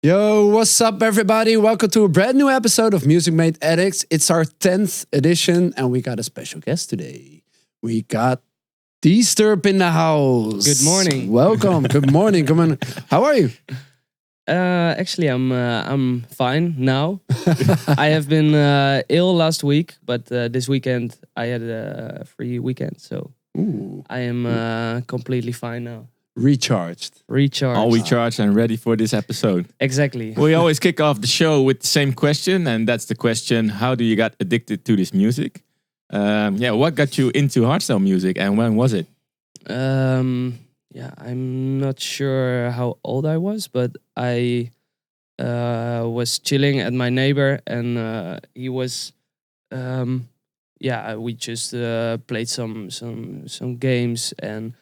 Yo, what's up, everybody? Welcome to a brand new episode of Music Made Addictz. It's our 10th edition, and we got a special guest today. We got D-Sturb in the house. Good morning. Welcome. Good morning. Come on. How are you? Actually, I'm fine now. I have been ill last week, but this weekend I had a free weekend, so Ooh. I am completely fine now. Recharged. All recharged and ready for this episode. Exactly. We always kick off the show with the same question, and that's the question: how do you get addicted to this music? What got you into hardstyle music, and when was it? I'm not sure how old I was, but I was chilling at my neighbor, and he was, we just played some games and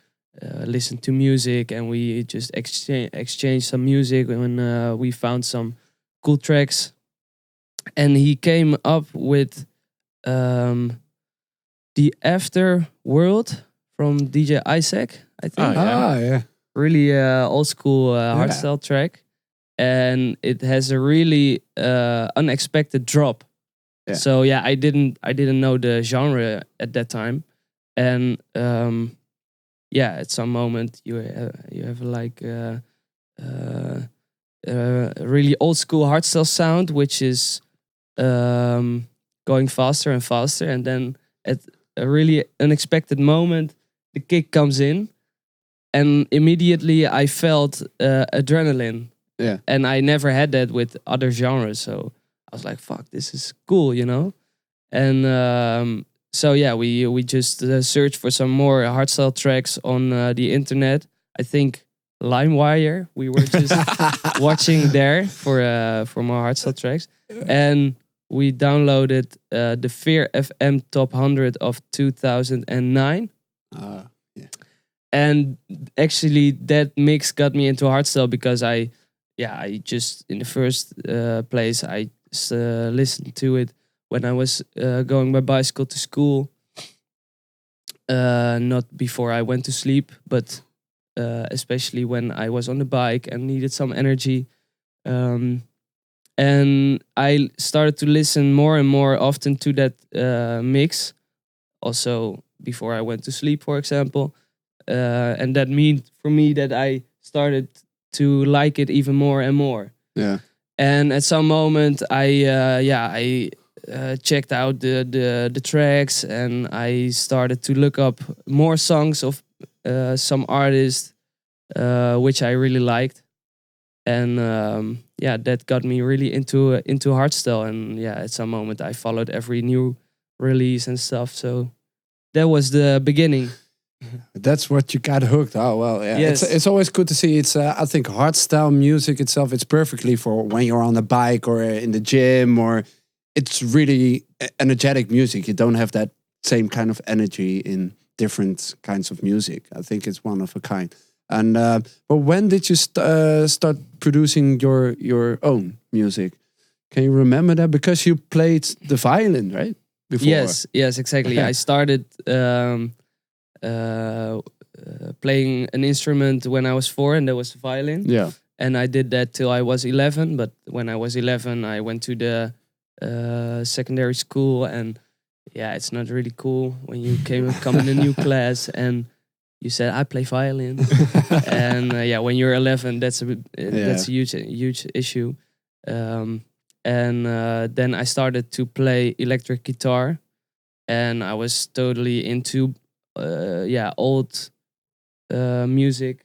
listened to music, and we just exchanged some music when we found some cool tracks, and he came up with the Afterworld from DJ Isaac, I think. Yeah. Really old school hardstyle track, and it has a really unexpected drop. Yeah. So I didn't know the genre at that time, and at some moment you have like a really old school hardstyle sound, which is going faster and faster, and then at a really unexpected moment the kick comes in, and immediately I felt adrenaline. Yeah. And I never had that with other genres, so I was like, "Fuck, this is cool," you know. And we just searched for some more hardstyle tracks on the internet. I think LimeWire. We were just watching there for more hardstyle tracks, and we downloaded the Fear FM Top 100 of 2009. And actually, that mix got me into hardstyle because I just in the first place I listened to it when I was going by bicycle to school. Not before I went to sleep, but especially when I was on the bike and needed some energy. And I started to listen more and more often to that mix. Also, before I went to sleep, for example. And that meant for me that I started to like it even more and more. Yeah. And at some moment, I checked out the tracks, and I started to look up more songs of some artists which I really liked, and that got me really into hardstyle. And at some moment, I followed every new release and stuff. So that was the beginning. That's what you got hooked. Oh, well, yeah. Yes. It's always good to see. It's I think hardstyle music itself, it's perfectly for when you're on a bike or in the gym, or it's really energetic music. You don't have that same kind of energy in different kinds of music. I think it's one of a kind. And but when did you start producing your own music? Can you remember that? Because you played the violin, right? Before. Yes, exactly. I started playing an instrument when I was 4, and that was the violin. Yeah. And I did that till I was 11. But when I was 11, I went to the secondary school, and it's not really cool when you come in a new class and you said I play violin. And when you're 11, that's a huge issue. Then I started to play electric guitar, and I was totally into old music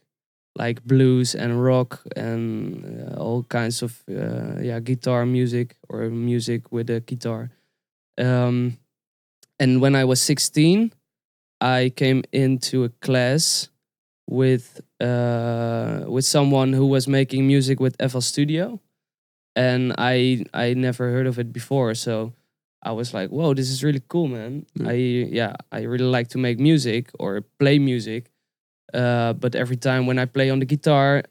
like blues and rock and all kinds of guitar music or music with a guitar. And when I was 16, I came into a class with someone who was making music with FL Studio, and I never heard of it before. So I was like, "Whoa, this is really cool, man!" I really like to make music or play music, but every time when I play on the guitar,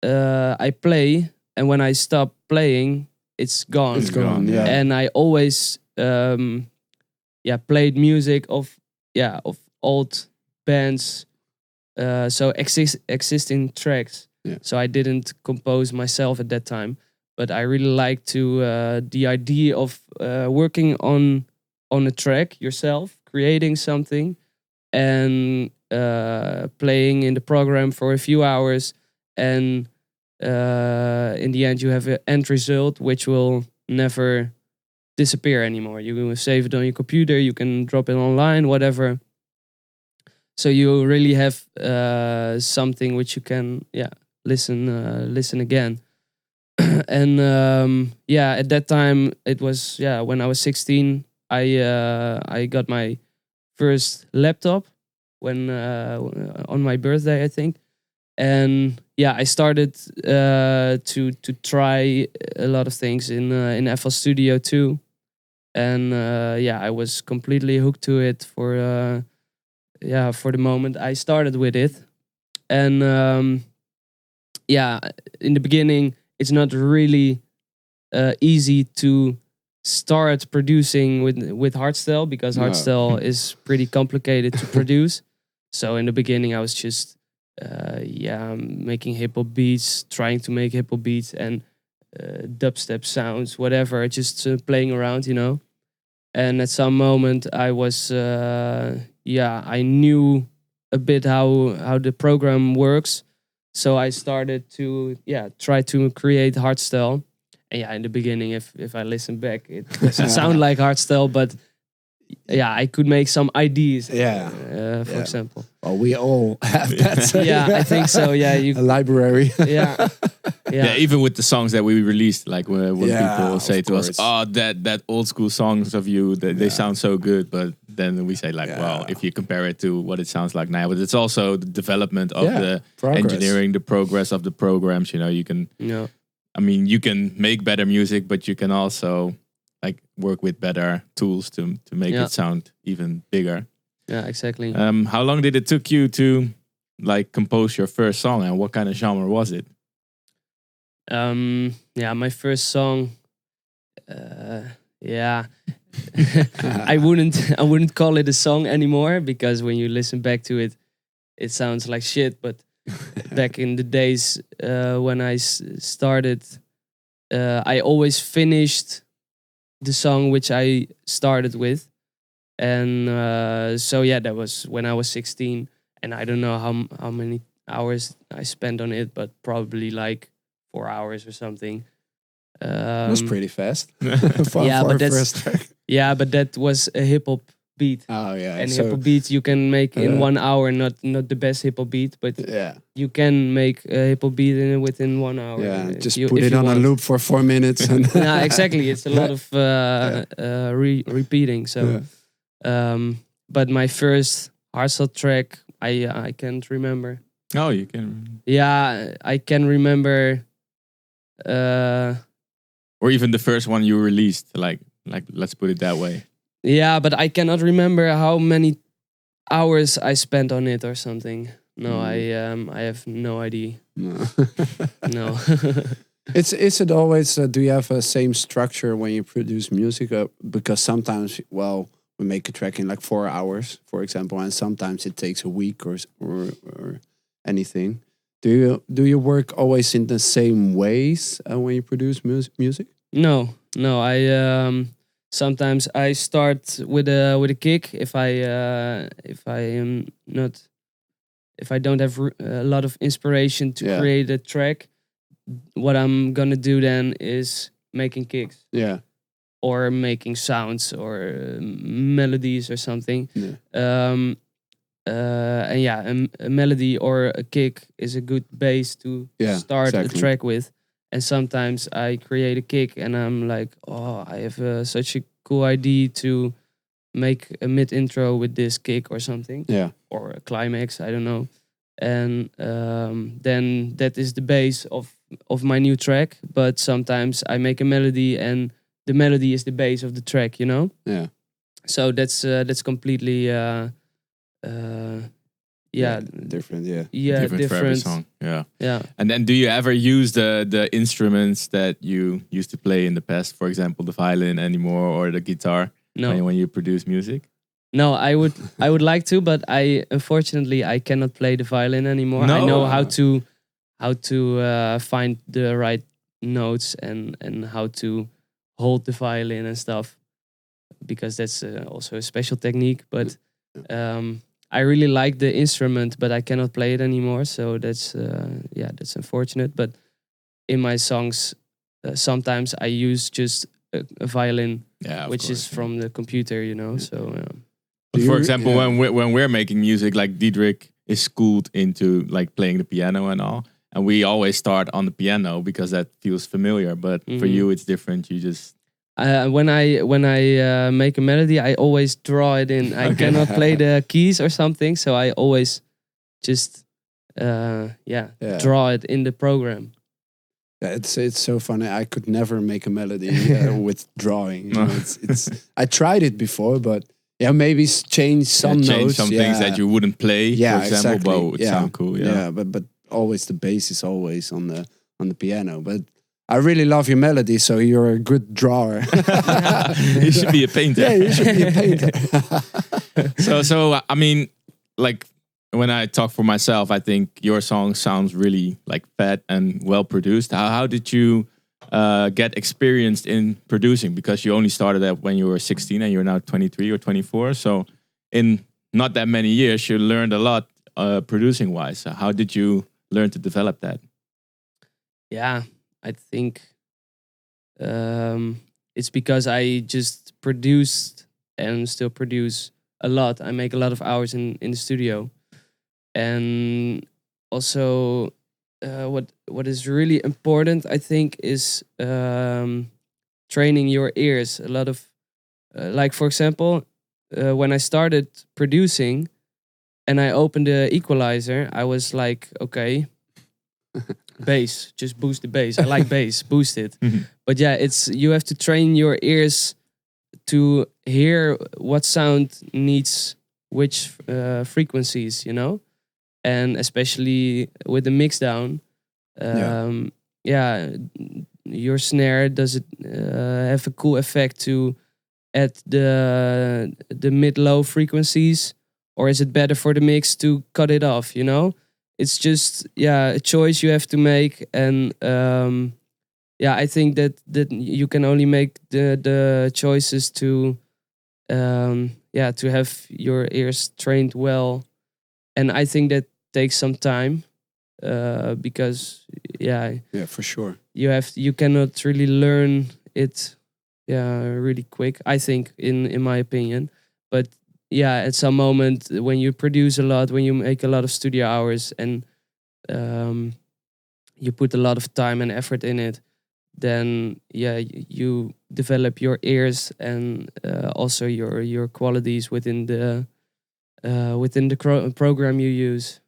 I play, and when I stop playing, it's gone. It's gone. Yeah. And I always played music of old bands, so existing tracks. Yeah. So I didn't compose myself at that time. but I really like to the idea of working on a track yourself, creating something, and playing in the program for a few hours, and in the end you have an end result which will never disappear anymore. You can save it on your computer, you can drop it online, whatever. So you really have something which you can listen again. And at that time it was when I was 16, I got my first laptop when on my birthday, I think. And I started to try a lot of things in FL Studio too. And I was completely hooked to it for the moment I started with it. And in the beginning it's not really easy to start producing with Hardstyle, because Hardstyle is pretty complicated to produce. So in the beginning I was just making hip hop beats, trying to make hip hop beats and dubstep sounds, whatever, just playing around, And at some moment I was I knew a bit how the program works. So I started to try to create Hardstyle. And in the beginning, if I listen back, it doesn't sound like Hardstyle, but I could make some ideas. For example. Well, we all have that. I think so. A library. Even with the songs that we released, like when people say to us, "Oh, that old school songs of you, they sound so good," but then we say well, if you compare it to what it sounds like now, but it's also the development of the engineering, the progress of the programs. You can. I mean, you can make better music, but you can also work with better tools to make it sound even bigger. Yeah, exactly. How long did it took you to compose your first song, and what kind of genre was it? My first song. I wouldn't call it a song anymore, because when you listen back to it, it sounds like shit. But back in the days when I started, I always finished the song which I started with. And that was when I was 16, and I don't know how many hours I spent on it, but probably 4 hours or something. That's pretty fast. But that was a hip hop beat. Oh yeah, and hip hop beat you can make in 1 hour. Not the best hip hop beat, but you can make a hip hop beat within 1 hour. Yeah, just put it on a loop for 4 minutes. And exactly. It's a lot of repeating. So, but my first Hardstyle track, I can't remember. Oh, you can. Yeah, I can remember. Or even the first one you released, let's put it that way. Yeah, but I cannot remember how many hours I spent on it or something. No, I have no idea. No. Is it always? Do you have a same structure when you produce music? Because sometimes, we make a track in 4 hours, for example, and sometimes it takes a week or anything. Do you work always in the same ways when you produce music? No. I sometimes I start with a kick if I don't have a lot of inspiration to create a track. What I'm gonna do then is making kicks. Yeah. Or making sounds or melodies or something. Yeah. A melody or a kick is a good base to start a track with. And sometimes I create a kick and I'm like, I have such a cool idea to make a mid intro with this kick or something. Yeah. Or a climax, I don't know. And then that is the base of my new track. But sometimes I make a melody and the melody is the base of the track, Yeah. So that's completely different. Different for every song. Yeah. And then, do you ever use the instruments that you used to play in the past? For example, the violin anymore, or the guitar? No. When you produce music? No, I would like to, but unfortunately I cannot play the violin anymore. No. I know how to find the right notes and how to hold the violin and stuff, because that's also a special technique. But I really like the instrument, but I cannot play it anymore. So that's that's unfortunate. But in my songs, sometimes I use just a violin, which is from the computer, you know. So, for example, when we're making music, like Diederik is schooled into like playing the piano and all, and we always start on the piano because that feels familiar. But for you, it's different. You just when I make a melody, I always draw it in. I cannot play the keys or something, so I always just draw it in the program. Yeah, it's so funny. I could never make a melody with drawing. You know, I tried it before, but maybe change some notes, some things that you wouldn't play. Yeah, for example, exactly. but it would sound cool. Yeah, but always the bass is always on the piano. But I really love your melody, so you're a good drawer. You should be a painter. Yeah, you should be a painter. So I mean, like, when I talk for myself, I think your song sounds really like fat and well produced. How did you get experienced in producing? Because you only started that when you were 16 and you're now 23 or 24. So in not that many years, you learned a lot producing wise. So how did you learn to develop that? Yeah, I think it's because I just produced and still produce a lot. I make a lot of hours in the studio. And also, what is really important, I think, is training your ears. A lot of, like for example, when I started producing, and I opened the equalizer, I was like, okay, bass, just boost the bass. I like bass, boost it. But yeah, you have to train your ears to hear what sound needs which frequencies, you know. And especially with the mixdown, your snare, does it have a cool effect to add the mid-low frequencies, or is it better for the mix to cut it off? You know, it's just a choice you have to make, and I think that you can only make the choices to have your ears trained well, and I think that takes some time because for sure you cannot really learn it really quick, I think, in my opinion. But at some moment when you produce a lot, when you make a lot of studio hours, and you put a lot of time and effort in it, then you develop your ears and also your qualities within the program you use.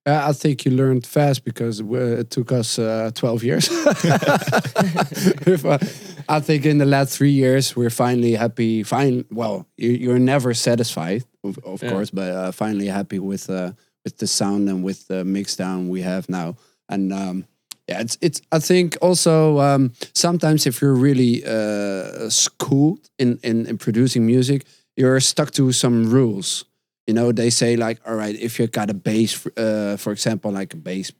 Yeah, I think you learned fast because it took us 12 years. I think in the last 3 years we're finally happy. Well, you're never satisfied, of course, but finally happy with the sound and with the mixdown we have now. And it's. I think also sometimes if you're really schooled in producing music, you're stuck to some rules. You know, they say like, all right, if you got a bass, for example, like a bass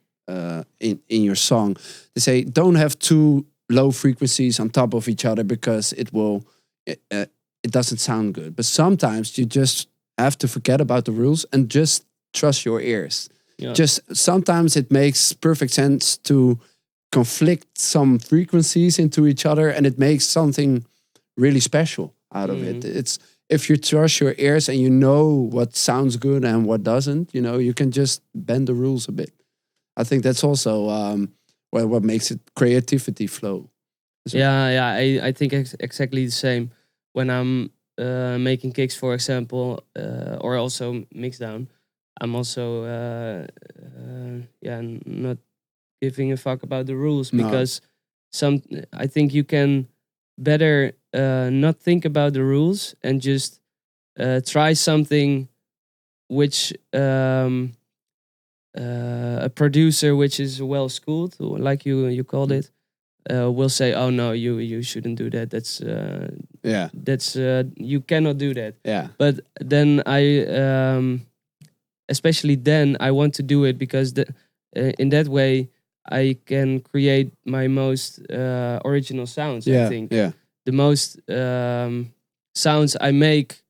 in your song, they say don't have two low frequencies on top of each other because it doesn't sound good. But sometimes you just have to forget about the rules and just trust your ears. Yeah. Just sometimes it makes perfect sense to conflict some frequencies into each other, and it makes something really special out of it. It's if you trust your ears and you know what sounds good and what doesn't, you know, you can just bend the rules a bit. I think that's also what makes it creativity flow. I think exactly the same. When I'm making kicks, for example, or also mixdown, I'm also not giving a fuck about the rules, because I think you can better not think about the rules and just try something which a producer which is well schooled, like you called it, will say, oh no, you shouldn't do that. That's you cannot do that. Yeah. But then I especially then I want to do it because in that way I can create my most original sounds. I think the most sounds I make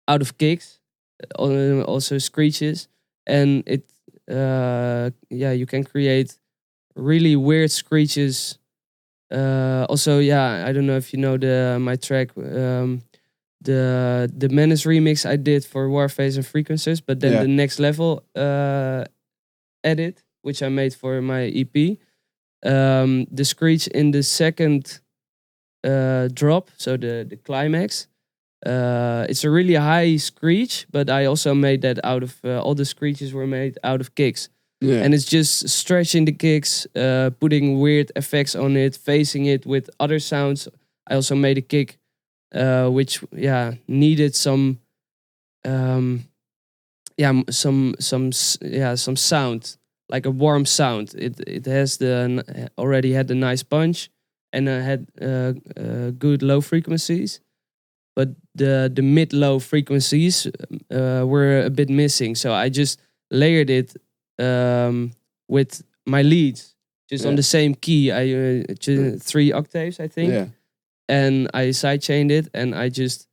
out of kicks, also screeches, and it you can create really weird screeches. Also, I don't know if you know my track, the Menace remix I did for Warface and Frequencies, but then the Next Level edit, which I made for my EP, the screech in the second drop, so the climax, it's a really high screech, but I also made that out of all the screeches were made out of kicks. And it's just stretching the kicks, putting weird effects on it, phasing it with other sounds. I also made a kick which needed some sound, like a warm sound. It has already had the nice punch, and had good low frequencies, but the mid low frequencies were a bit missing. So I just layered it with my leads, just on the same key. I 3 octaves, I think, and I sidechained it, and I just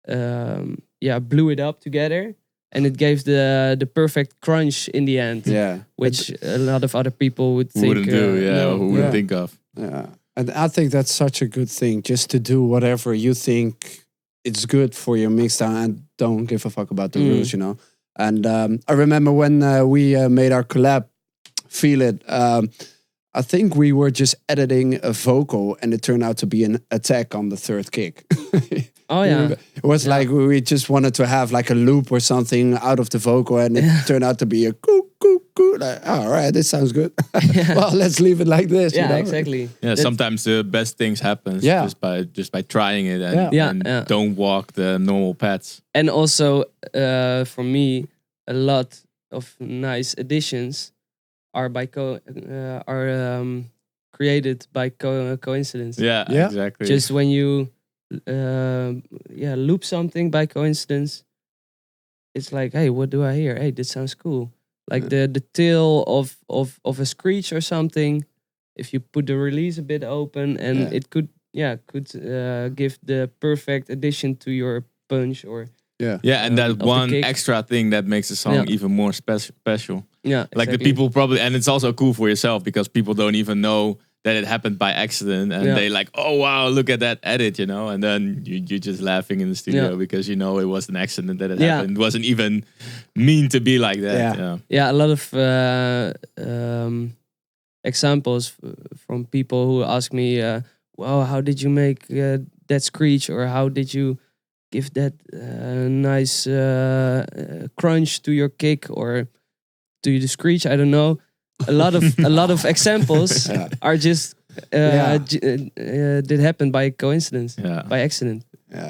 blew it up together, and it gave the perfect crunch in the end. Which a lot of other people would think wouldn't do. Who wouldn't think of? And I think that's such a good thing, just to do whatever you think it's good for your mixdown, and don't give a fuck about the rules, you know. And I remember when we made our collab, Feel It, I think we were just editing a vocal, and it turned out to be an attack on the third kick. It was like we just wanted to have like a loop or something out of the vocal, and it turned out to be a coo coo coo. Like, all right, this sounds good. Well, let's leave it like this. Yeah, you know? exactly. Yeah, sometimes the best things happen just by trying it, and don't walk the normal paths. And also, for me, a lot of nice additions are created by coincidence. Yeah, exactly. Just when you loop something by coincidence, it's like, hey, what do I hear? Hey, this sounds cool. Like the tail of a screech or something. If you put the release a bit open, and it could give the perfect addition to your punch, or and that one extra thing that makes the song even more special. Yeah, like the people probably, and it's also cool for yourself because people don't even know that it happened by accident, and they like, oh wow, look at that edit, you know, and then you're just laughing in the studio because you know it was an accident that it happened. It wasn't even mean to be like that. A lot of examples from people who ask me, well, how did you make that screech, or how did you give that nice crunch to your kick, or to the screech? I don't know. A lot of examples are just did happen by coincidence, by accident.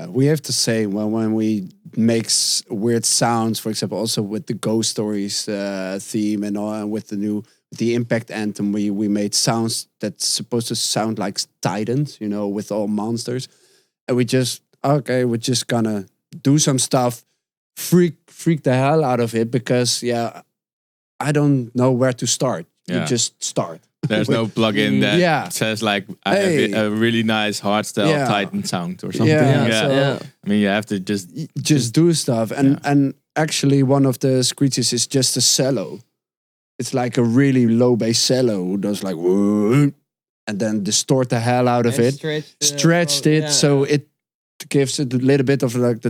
We have to say, well, when we make weird sounds, for example, also with the Ghost Stories theme and all, and with the Impact anthem, we made sounds that's supposed to sound like Titans, you know, with all monsters, and we're just gonna do some stuff, freak the hell out of it, because I don't know where to start. You just start. There's no plugin that says like, I have a really nice hardstyle Titan sound or something. I mean, you have to just do stuff. And actually one of the screeches is just a cello. It's like a really low bass cello who does like, and then distort the hell out of it. Stretched it so it gives it a little bit of like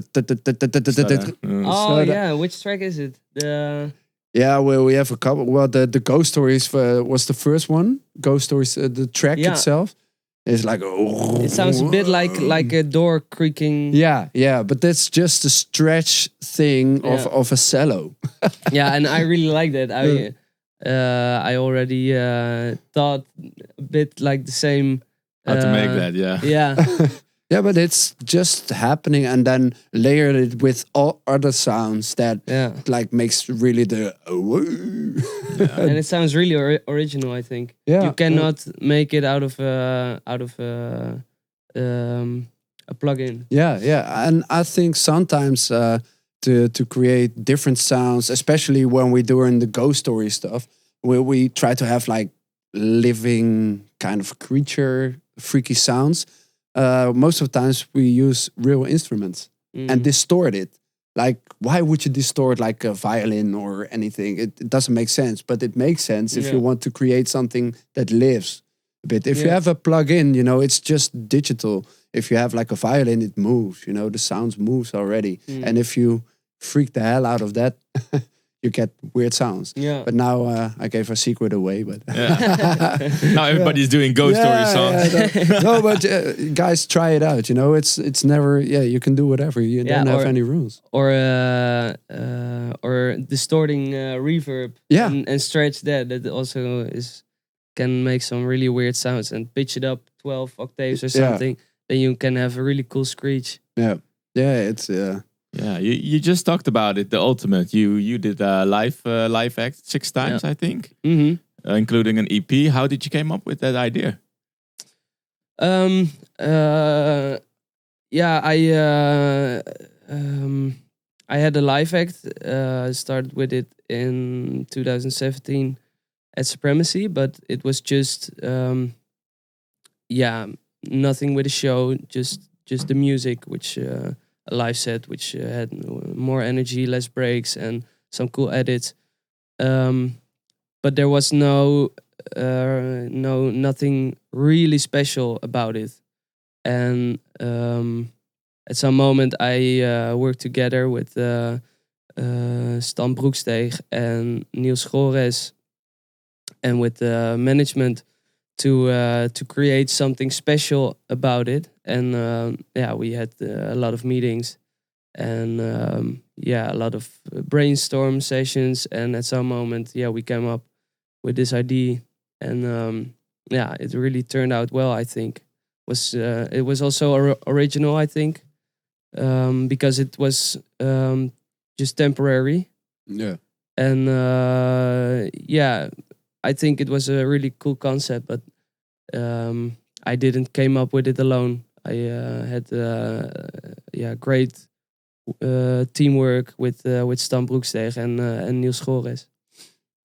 which track is it? Well, we have a couple. Well, the Ghost Stories was the first one. Ghost Stories, the track itself is like, it sounds a bit like a door creaking. But that's just a stretch thing of a cello. And I really like that. I already thought a bit like the same. How to make that, Yeah, but it's just happening, and then layered it with all other sounds that like makes really the and it sounds really original. I think you cannot make it out of a plugin. And I think sometimes to create different sounds, especially when we doing the Ghost Story stuff, we try to have like living kind of creature, freaky sounds. Most of the times we use real instruments and distort it. Like, why would you distort like a violin or anything? It doesn't make sense, but it makes sense if you want to create something that lives a bit. If you have a plug-in, it's just digital. If you have like a violin, it moves, the sounds moves already. And if you freak the hell out of that, you get weird sounds. Yeah. But now I gave a secret away. But now everybody's doing ghost story songs. No, but guys, try it out. It's never. Yeah, you can do whatever. You don't have any rules. Or distorting reverb. Yeah. And stretch that. That also can make some really weird sounds and pitch it up 12 octaves or something. Then you can have a really cool screech. Yeah. Yeah. It's. Yeah, you just talked about it, the ultimate. You did a live act 6 times, I think, including an EP. How did you came up with that idea? I had a live act. Started with it in 2017 at Supremacy, but it was just nothing with a show, just the music, which. A live set which had more energy, less breaks, and some cool edits. But there was nothing really special about it. And at some moment I worked together with Stan Broeksteeg and Niels Gores and with the management to create something special about it. And we had a lot of meetings and a lot of brainstorm sessions. And at some moment, we came up with this idea. And it really turned out well, I think. It was also original, I think, because it was just temporary. Yeah. And I think it was a really cool concept, but I didn't came up with it alone. I had great teamwork with Stan Broeksteeg and Niels Gores.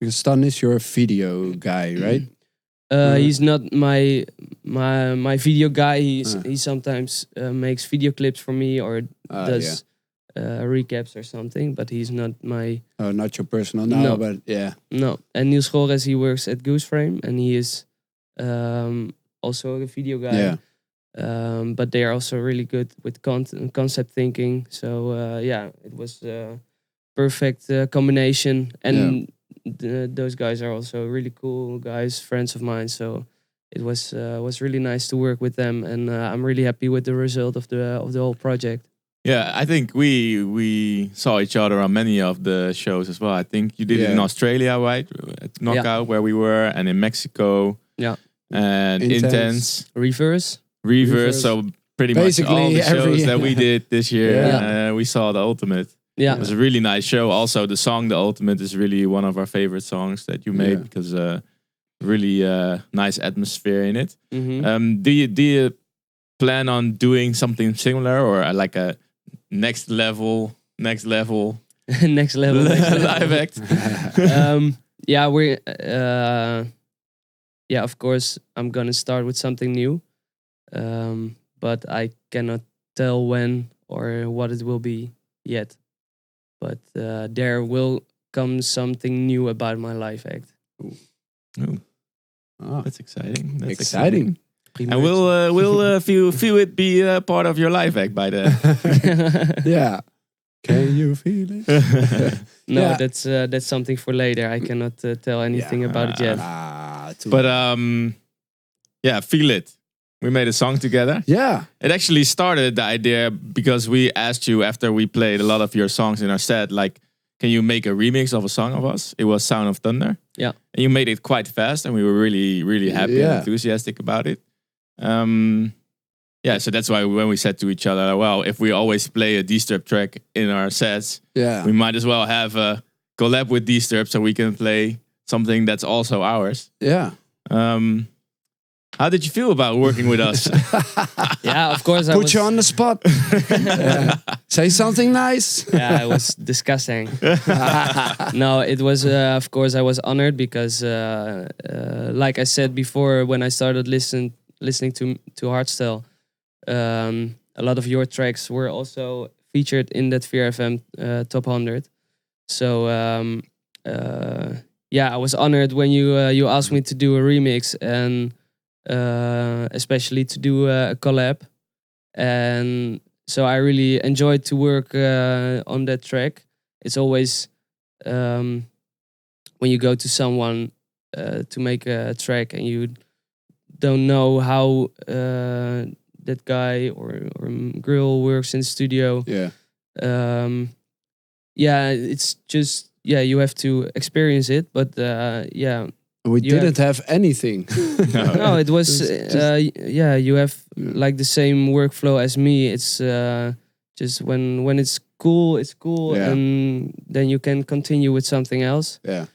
Because Stan is your video guy, right? He's not my video guy. He sometimes makes video clips for me or does recaps or something, but he's not my... Oh, not your personal now, no. But yeah. No, and Niels Gores, he works at Gooseframe and he is also a video guy. Yeah. But they are also really good with concept thinking. So it was a perfect combination. And those guys are also really cool guys, friends of mine. So it was really nice to work with them, and I'm really happy with the result of the whole project. Yeah, I think we saw each other on many of the shows as well. I think you did it in Australia, right? At Knockout, where we were, and in Mexico. Yeah. And Intense. Reverse. So pretty much all the shows that we did this year, we saw the Ultimate. Yeah. It was a really nice show. Also, the song The Ultimate is really one of our favorite songs that you made because really nice atmosphere in it. Mm-hmm. Do you plan on doing something similar or like a next level next level live act? Of course I'm gonna start with something new, but I cannot tell when or what it will be yet, but there will come something new about my live act. Ooh. Oh, that's exciting. That's exciting. And we'll feel it be a part of your live act by then. Yeah. Can you feel it? No, that's something for later. I cannot tell anything about it yet. But Feel It. We made a song together. Yeah. It actually started the idea because we asked you after we played a lot of your songs in our set, like, can you make a remix of a song of us? It was Sound of Thunder. Yeah. And you made it quite fast and we were really, really happy and enthusiastic about it. So that's why when we said to each other, well, if we always play a D-Sturb track in our sets, we might as well have a collab with D-Sturb so we can play something that's also ours. Yeah. How did you feel about working with us? Yeah, of course. Put you on the spot. Say something nice. Yeah, it was disgusting. No, it was, of course, I was honored because, like I said before, when I started listening to Hardstyle, a lot of your tracks were also featured in that VRFM Top 100. So, yeah, I was honored when you asked me to do a remix and especially to do a collab. And so I really enjoyed to work on that track. It's always when you go to someone to make a track and you don't know how that guy or girl works in the studio. Yeah. Yeah, it's just, yeah, you have to experience it. But yeah. We didn't have anything. No, it was, yeah, you have like the same workflow as me. It's just when it's cool, Yeah. and then you can continue with something else. Yeah.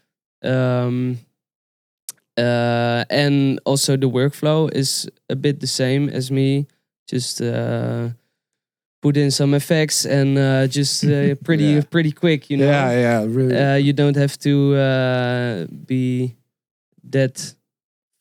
And also the workflow is a bit the same as me. Just put in some effects and just pretty quick, you know. Yeah, really. You don't have to be that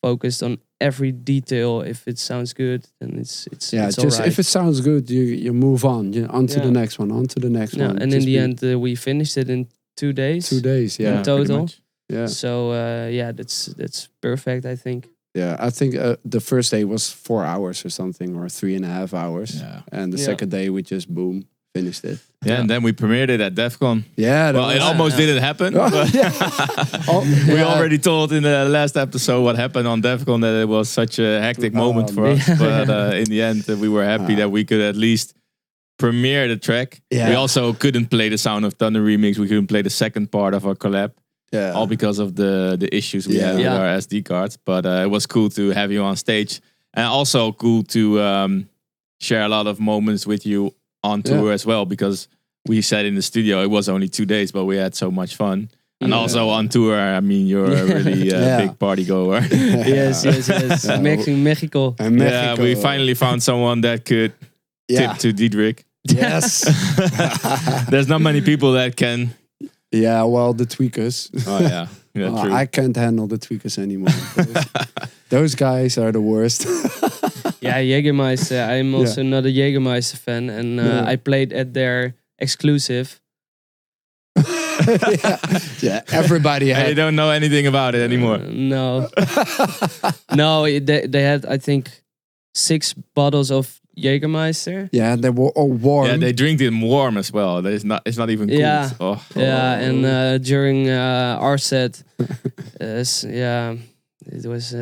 focused on every detail. If it sounds good, then it's just all right. if it sounds good, you move on. On to the next one, on to the next one. And in the end, we finished it in 2 days. 2 days, yeah. In total. Yeah. So yeah, that's perfect, I think. Yeah, I think the first day was 4 hours or something, or 3.5 hours. Yeah. And the second day we just finished it. Yeah, and then we premiered it at DEF CON. Yeah. Well, it almost didn't happen. But we already told in the last episode what happened on DEF CON, that it was such a hectic moment for us. But in the end, we were happy that we could at least premiere the track. Yeah. We also couldn't play the Sound of Thunder remix. We couldn't play the second part of our collab. Yeah. All because of the issues we had with our SD cards. But it was cool to have you on stage. And also cool to share a lot of moments with you on tour as well. Because we said in the studio, it was only 2 days, but we had so much fun. And also on tour, I mean, you're a really big party goer. Yes. Mexico. Yeah, we finally found someone that could tip to Diedrich. Yes. There's not many people that can. Yeah, well, the Tweekaz. Oh, yeah. True. I can't handle the Tweekaz anymore. Those guys are the worst. Yeah, Jägermeister. I'm also not a Jägermeister fan. And I played at their exclusive. Yeah, everybody had. I don't know anything about it anymore. No. No, they had, I think, 6 bottles of Jägermeister. Yeah, they were all warm. Yeah, they drink them warm as well. It's not even cool. Yeah. Oh. Yeah, and during our set, it was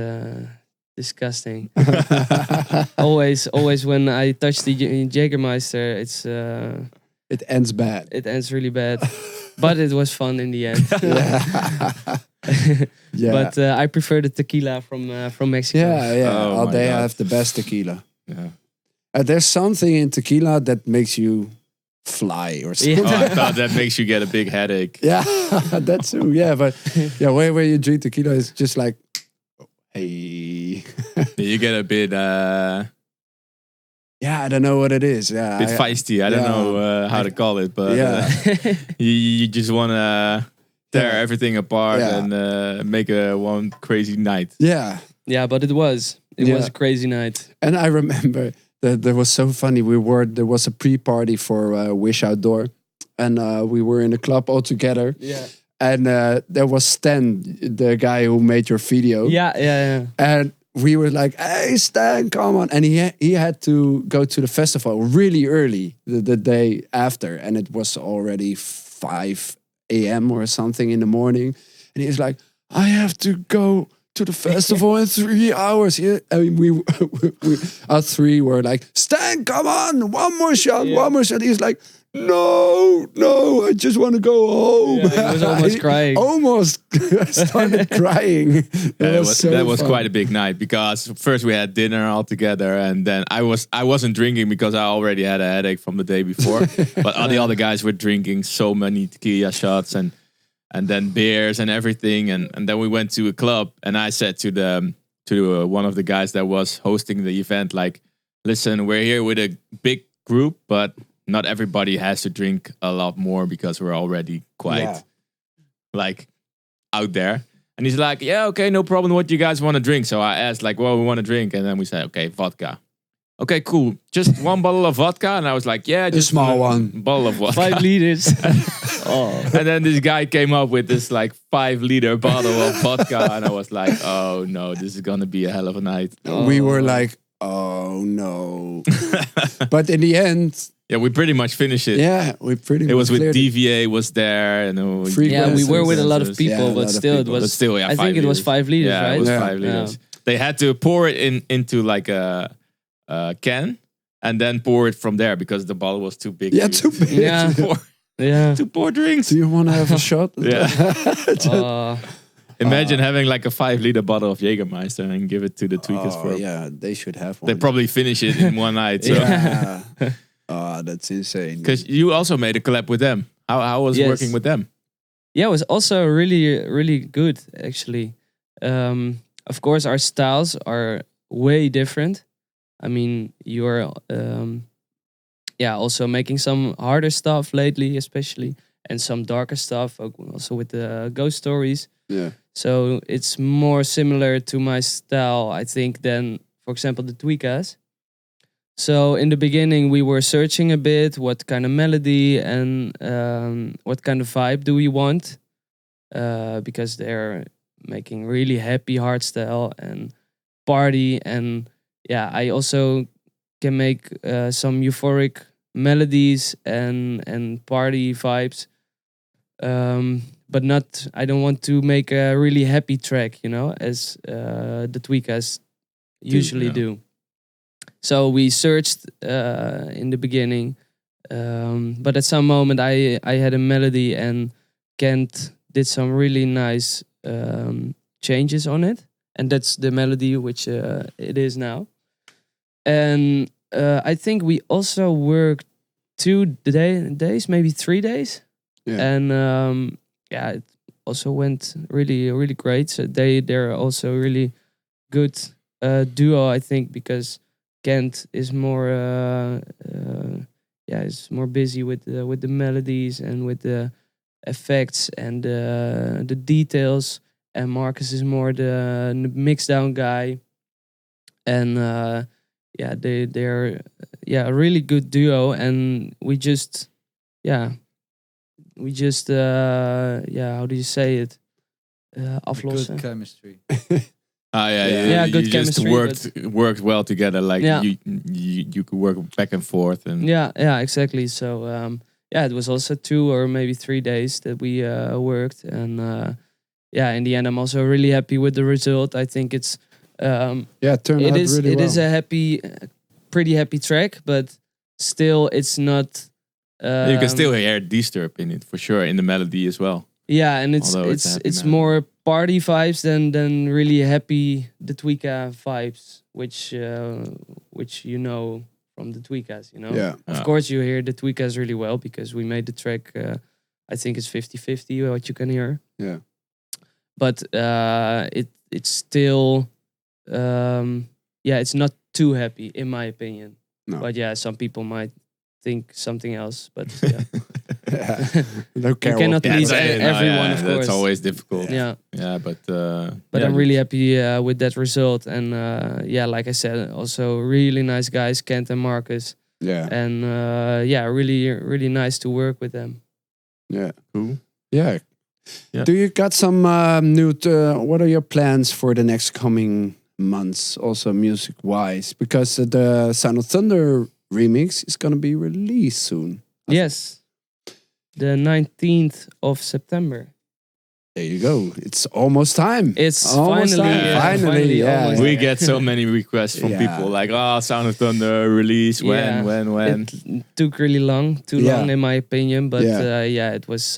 disgusting. always when I touch the Jägermeister, it ends bad. It ends really bad. But it was fun in the end. Yeah. But I prefer the tequila from Mexico. Yeah. Oh, they God. have the best tequila. Yeah. There's something in tequila that makes you fly or something. Oh, I thought that makes you get a big headache. Yeah, that's true. Yeah, but where you drink tequila is just like, hey. You get a bit yeah, I don't know what it is. Yeah, bit feisty. I don't know how to call it, but you just want to tear everything apart and make one crazy night. Yeah. Yeah, but it was a crazy night. And I remember that was so funny. There was a pre-party for Wish Outdoor, and we were in a club all together. Yeah. And there was Stan, the guy who made your video. Yeah. And we were like, "Hey, Stan, come on!" And he had to go to the festival really early the day after, and it was already 5 a.m. or something in the morning. And he's like, "I have to go to the festival in 3 hours." Yeah, I mean, we us three were like, "Stan, come on, one more shot." He's like, No, I just want to go home. Yeah, he was almost crying. Almost started crying. That was quite a big night, because first we had dinner all together, and then I wasn't drinking because I already had a headache from the day before. But all the other guys were drinking so many tequila shots and then beers and everything, and then we went to a club, and I said to to one of the guys that was hosting the event, like, listen, we're here with a big group, but not everybody has to drink a lot more because we're already quite like out there. And he's like, yeah, okay, no problem. What you guys want to drink? So I asked, like, well, we want to drink. And then we said, okay, vodka. Okay, cool. Just one bottle of vodka. And I was like, yeah, just a small one. Bottle of vodka. 5 liters. And then this guy came up with this like 5-liter bottle of vodka. And I was like, oh no, this is going to be a hell of a night. We were like, oh no. But in the end... Yeah, we pretty much finished it. Yeah, we pretty much it was with it. DVA was there. And we were with a lot of people, but still, it was. But still, yeah, I think it was 5 liters, yeah, right? It was 5 liters. They had to pour it into like a can and then pour it from there because the bottle was too big. Yeah, too big. Yeah, to pour drinks. Do you want to have a shot? Yeah. Imagine having like a 5-liter bottle of Jägermeister and give it to the Tweekaz for. Yeah, they should have one. They probably finish it in one night. So. Yeah. Oh, that's insane. Because you also made a collab with them. How was working with them? Yeah, it was also really, really good, actually. Of course, our styles are way different. I mean, you're also making some harder stuff lately, especially, and some darker stuff, also with the ghost stories. Yeah. So it's more similar to my style, I think, than, for example, the Tweekaz. So in the beginning, we were searching a bit what kind of melody and what kind of vibe do we want, because they're making really happy hardstyle and party, and I also can make some euphoric melodies and party vibes, but not. I don't want to make a really happy track, as the Tweekaz usually do. So we searched in the beginning, but at some moment I had a melody and Kent did some really nice changes on it, and that's the melody which it is now. And I think we also worked 2 days, maybe 3 days, and it also went really, really great. So they're also really good duo, I think, because Kent is more is more busy with the melodies and with the effects and the details, and Marcus is more the mix down guy, and they're a really good duo, and we just how do you say it, aflossen. Good chemistry. Good you chemistry. Just worked well together. Like you could work back and forth, and exactly. So it was also 2 or maybe 3 days that we worked, and in the end, I'm also really happy with the result. I think it's turned out really well. It is a pretty happy track, but still, it's not. You can still hear D-Sturb in it for sure, in the melody as well. Yeah, and it's more party vibes than really happy the Tweekaz vibes, which from the Tweekaz, Yeah. Of course, you hear the Tweekaz really well because we made the track. I think it's 50-50 what you can hear. Yeah. But it's still it's not too happy in my opinion. No. But some people might think something else, but You cannot please everyone, of course. That's always difficult. But I'm really happy with that result, and like I said, also really nice guys, Kent and Marcus. Yeah. And really, really nice to work with them. Yeah. Cool. Yeah. Do you got some new? What are your plans for the next coming months, also music wise? Because the Sound of Thunder remix is gonna be released soon. Yes, the 19th of September. There you go. It's almost time. It's almost finally, time. Finally, yeah. We get so many requests from people like, Sound of Thunder release, when? It took really too long in my opinion, but it was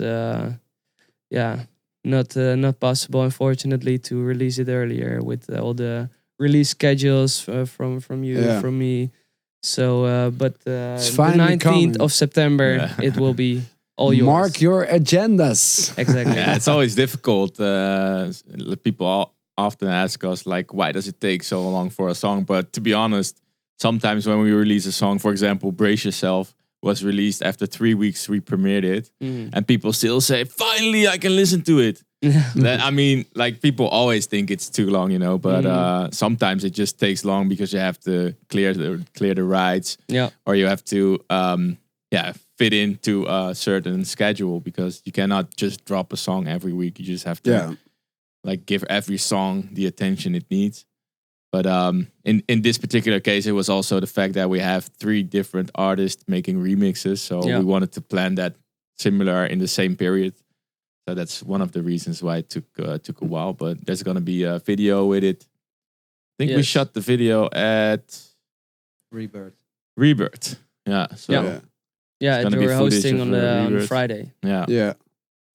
not possible, unfortunately, to release it earlier with all the release schedules from you, from me. So, but the 19th of September, it will be all yours. Mark your agendas. Exactly. It's always difficult. People often ask us like, why does it take so long for a song? But to be honest, sometimes when we release a song, for example, Brace Yourself was released after 3 weeks we premiered it, and people still say, finally I can listen to it. I mean, like, people always think it's too long, you know, but sometimes it just takes long because you have to clear the rights, or you have to fit into a certain schedule, because you cannot just drop a song every week. You just have to like give every song the attention it needs. But in this particular case, it was also the fact that we have 3 different artists making remixes, so we wanted to plan that similar in the same period. So that's one of the reasons why it took a while. But there's gonna be a video with it. I think we shot the video at Rebirth. Yeah. So they were hosting on Friday. Yeah.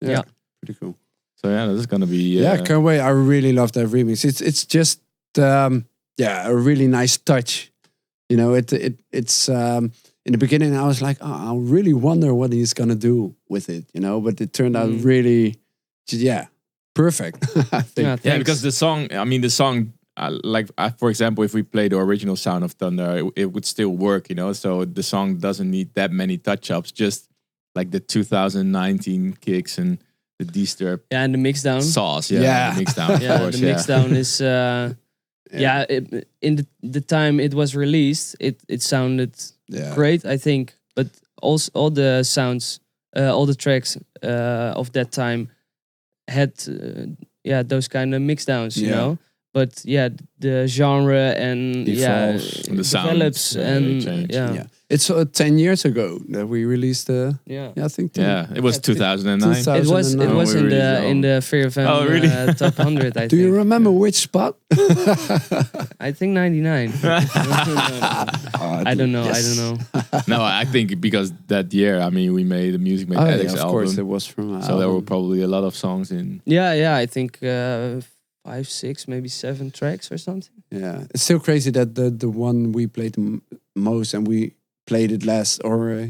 Pretty cool. So this is gonna be. Can't wait. I really love that remix. It's just a really nice touch. You know, it's in the beginning I was like, I really wonder what he's gonna do with it. You know, but it turned out really, perfect. I think. Because the song. For example, if we play the original Sound of Thunder, it would still work, you know. So the song doesn't need that many touch-ups, just like the 2019 kicks and the D-Sturb. And the mixdown. Sauce, the mixdown. Of course, the mixdown is... in the time it was released, it sounded great, I think. But also all the sounds, all the tracks of that time had those kind of mixdowns, you know. But the genre and the develops sound, and it's 10 years ago that we released. I think. It was 2009. It was in the Fear of M top 100. I think. Do you remember which spot? I think 99. I don't know. No, I think because that year, I mean, we made the MUSICMADEADDICTZ album. Of course, it was from. So there were probably a lot of songs in. I think 5, 6, maybe 7 tracks or something. Yeah, it's still crazy that the one we played the most, and we played it last, or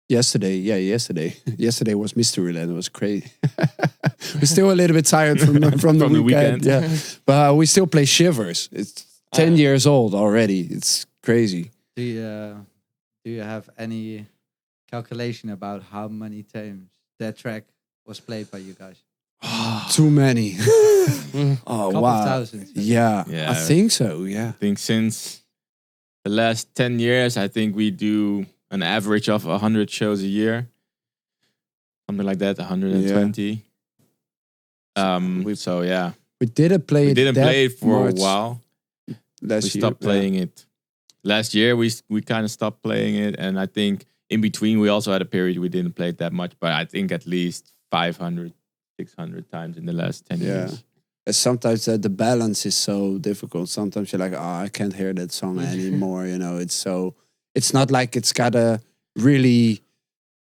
yesterday. Yeah, yesterday. Yesterday was Mystery Land. It was crazy. We're still a little bit tired from the weekend. Yeah, but we still play Shivers. It's 10 years old already. It's crazy. Do you have any calculation about how many times that track was played by you guys? Too many. Couple thousands. Yeah, I think so. Yeah, I think since the last 10 years, I think we do an average of 100 shows a year, something like that, 120. We didn't play it. We didn't play it for much a while. We stopped playing it. Last year, we kind of stopped playing it, and I think in between we also had a period we didn't play it that much. But I think at least 500. 600 times in the last 10 years. Sometimes the balance is so difficult. Sometimes you're like, I can't hear that song anymore. You know, it's not like it's got a really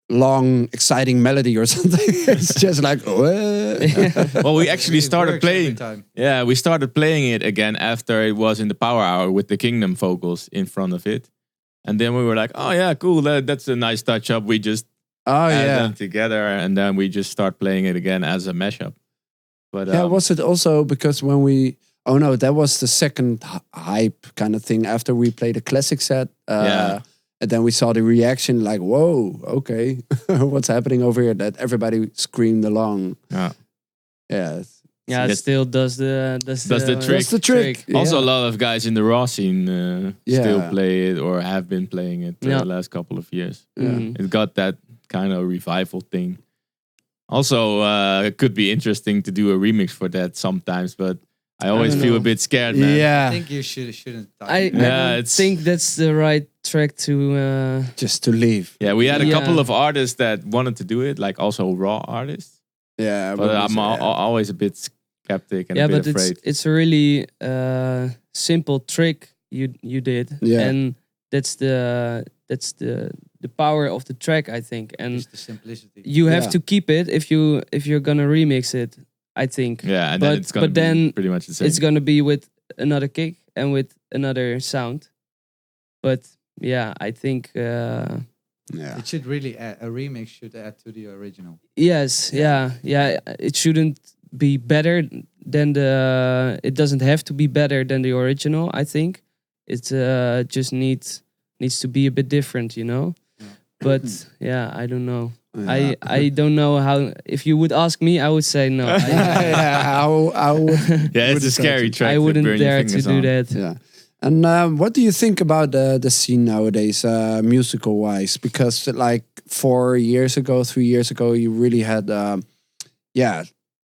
long, exciting melody or something. It's just like, well, we actually started playing. Yeah, we started playing it again after it was in the Power Hour with the Kingdom vocals in front of it. And then we were like, oh yeah, cool. That's a nice touch up. We just add them together, and then we just start playing it again as a mashup. But was it also because when we? Oh no, that was the second hype kind of thing after we played a classic set. And then we saw the reaction, like, whoa, okay, what's happening over here? That everybody screamed along. It still does the trick. That's the trick. Also, a lot of guys in the raw scene still play it or have been playing it the last couple of years. It got that kind of revival thing. Also, it could be interesting to do a remix for that sometimes, but I always feel a bit scared, man. I think you shouldn't. I think that's the right track to just to leave. Yeah, we had a couple of artists that wanted to do it, like also raw artists. Yeah, but I'm always a bit skeptic and a bit afraid. It's a really simple trick you did, and that's the power of the track, I think, and just the simplicity. You have to keep it if you're gonna remix it, I think. Yeah, and then it's gonna be pretty much the same. It's gonna be with another kick and with another sound. But I think it should really a remix should add to the original. Yes, it shouldn't be better then it doesn't have to be better than the original. I think it just needs to be a bit different, you know. But yeah, I don't know. Yeah. I don't know how. If you would ask me, I would say no. I would, Yeah, it's a scary track. I wouldn't dare to do that. yeah. And what do you think about the scene nowadays, musical wise? Because like 3 years ago, you really had,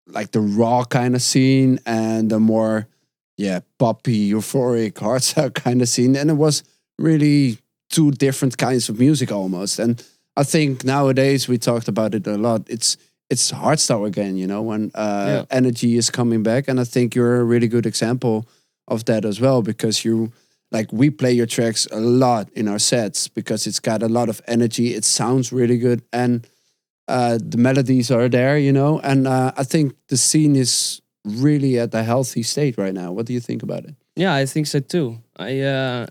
like the raw kind of scene and the more, poppy, euphoric, hardstyle kind of scene, and it was really two different kinds of music almost. And I think nowadays, we talked about it a lot, it's hardstyle again, you know, when energy is coming back. And I think you're a really good example of that as well, because we play your tracks a lot in our sets because it's got a lot of energy. It sounds really good, and the melodies are there, you know. And I think the scene is really at a healthy state right now. What do you think about it? Yeah, I think so too. I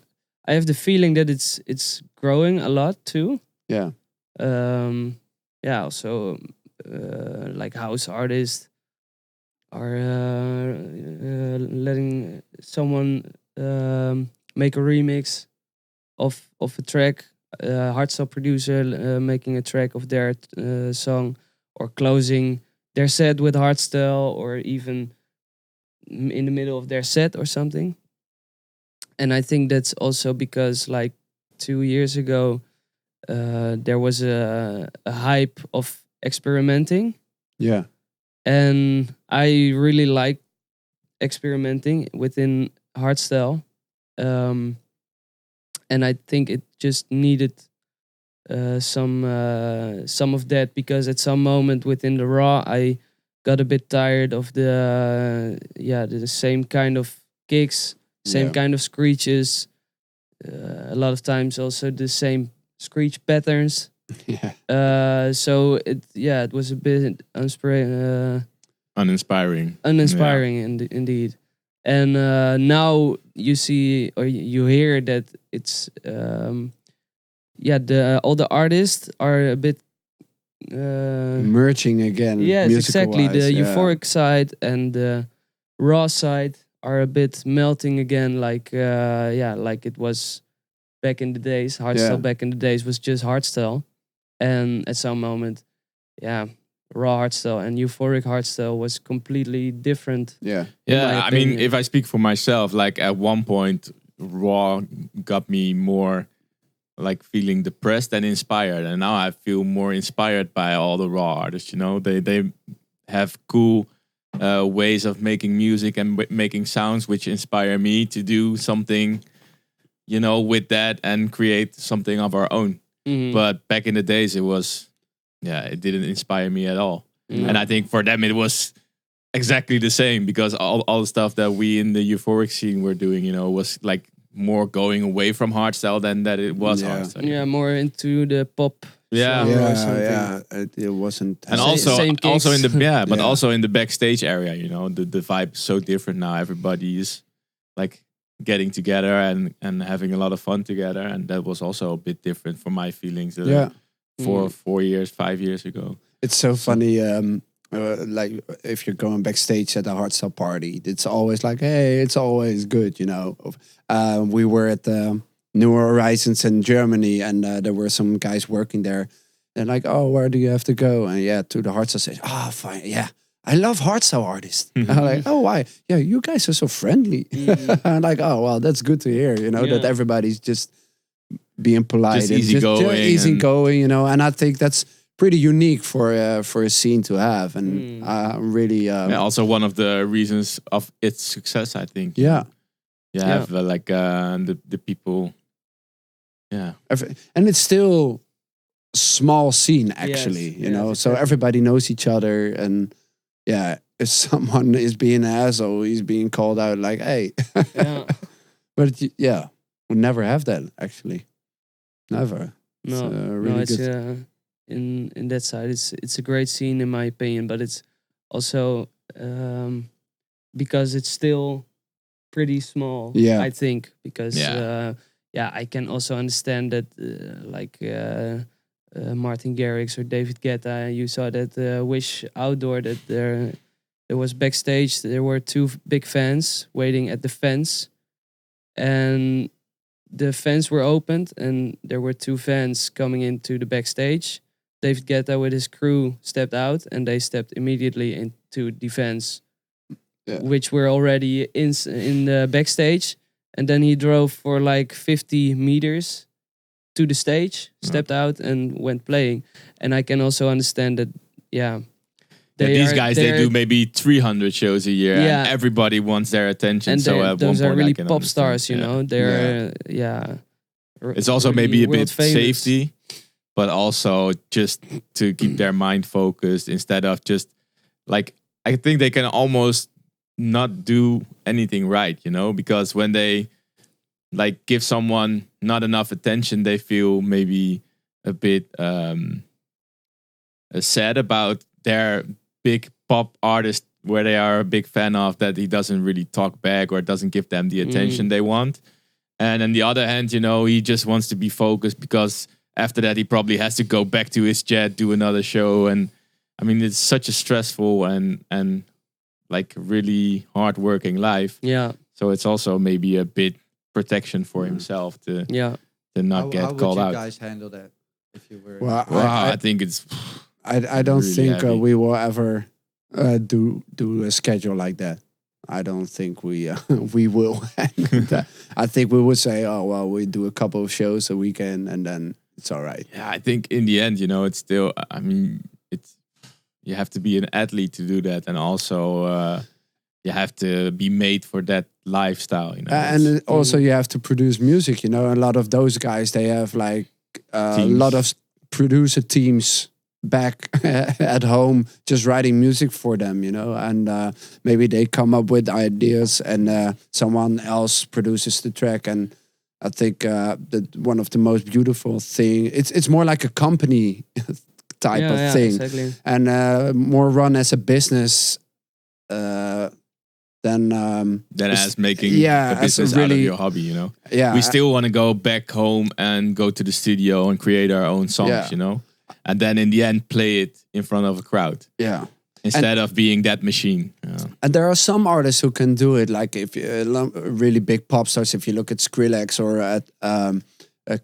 have the feeling that it's growing a lot too. Yeah. Also, like house artists are letting someone make a remix of a track. Hardstyle producer making a track of their song, or closing their set with hardstyle, or even in the middle of their set or something. And I think that's also because like 2 years ago, there was a hype of experimenting. Yeah. And I really like experimenting within hardstyle. And I think it just needed some of that, because at some moment within the raw, I got a bit tired of the same kind of kicks, same kind of screeches. A lot of times also the same screech patterns. Yeah. So it was a bit uninspiring. Indeed. And now you see or you hear that it's all the artists are a bit merging again. Yes, exactly. musical-wise, The euphoric side and the raw side are a bit melting again, like like it was back in the days. Hardstyle back in the days was just hardstyle, and at some moment, raw hardstyle and euphoric hardstyle was completely different. Yeah. Yeah, I mean, if I speak for myself, like at one point, raw got me more like feeling depressed than inspired, and now I feel more inspired by all the raw artists. You know, they have cool ways of making music and making sounds which inspire me to do something, you know, with that and create something of our own. Mhm. But back in the days, it didn't inspire me at all. Mhm. And I think for them it was exactly the same, because all the stuff that we in the euphoric scene were doing, you know, was like more going away from hardstyle than that it was hardstyle. Yeah, more into the pop. Yeah. genre or something. It wasn't. And Same also in the kicks. also in the backstage area, you know, the vibe is so different now. Everybody is like getting together and having a lot of fun together, and that was also a bit different from my feelings. 4 years, 5 years ago. It's so funny. Like if you're going backstage at a hardstyle party, it's always like, hey, it's always good, you know. We were at the New Horizons in Germany, and there were some guys working there. They're like, oh, where do you have to go? And to the hardstyle stage. Oh, fine. Yeah, I love hardstyle artists. I'm like, oh, why? Yeah, you guys are so friendly. I'm like, oh, well, that's good to hear, you know, that everybody's just being polite. Just and easygoing. Easygoing, you know. And I think that's pretty unique for a scene to have. And really... also one of the reasons of its success, I think. Yeah. You have like the people... Yeah. And it's still a small scene, actually, you know, yes, so exactly. everybody knows each other. And if someone is being an asshole, he's being called out like, hey. Yeah. But we never have that, actually. Never. No, It's, really it's good. in that side, it's a great scene in my opinion, but it's also because it's still pretty small. Yeah. I think because I can also understand that Martin Garrix or David Guetta, you saw that Wish Outdoor that there was backstage. There were two big fans waiting at the fence, and the fence were opened, and there were two fans coming into the backstage. David Guetta with his crew stepped out, and they stepped immediately into the fence, which were already in the backstage. And then he drove for like 50 meters to the stage, stepped out, and went playing. And I can also understand that, these guys, they do maybe 300 shows a year, and everybody wants their attention. And so at those one are point really I can pop understand. stars, you know. They're It's also really maybe a bit world famous. safety, but also just to keep their mind focused instead of just like, I think they can almost not do anything right, you know, because when they like give someone not enough attention, they feel maybe a bit sad about their big pop artist where they are a big fan of, that he doesn't really talk back or doesn't give them the attention they want. And on the other hand, you know, he just wants to be focused because after that he probably has to go back to his jet, do another show. And I mean, it's such a stressful and like really hard-working life. Yeah. So it's also maybe a bit protection for himself to not get called out. How would you guys handle that if you were? Well, I think it's. I don't really think heavy. we will ever do a schedule like that. I don't think we will. That. I think we would say, oh well, we do a couple of shows a weekend and then it's all right. Yeah, I think in the end, you know, it's still. I mean, it's you have to be an athlete to do that, and also you have to be made for that lifestyle. You know, And also you have to produce music. You know, a lot of those guys, they have like a lot of producer teams back at home just writing music for them, you know, and maybe they come up with ideas and someone else produces the track. And I think that one of the most beautiful thing, it's more like a company type of thing, exactly. and more run as a business than as making a as a business out of really- your hobby, you know. yeah. We still want to go back home and go to the studio and create our own songs, you know, and then in the end play it in front of a crowd yeah. instead of being that machine. Yeah. And there are some artists who can do it, like if you really big pop stars. If you look at Skrillex or at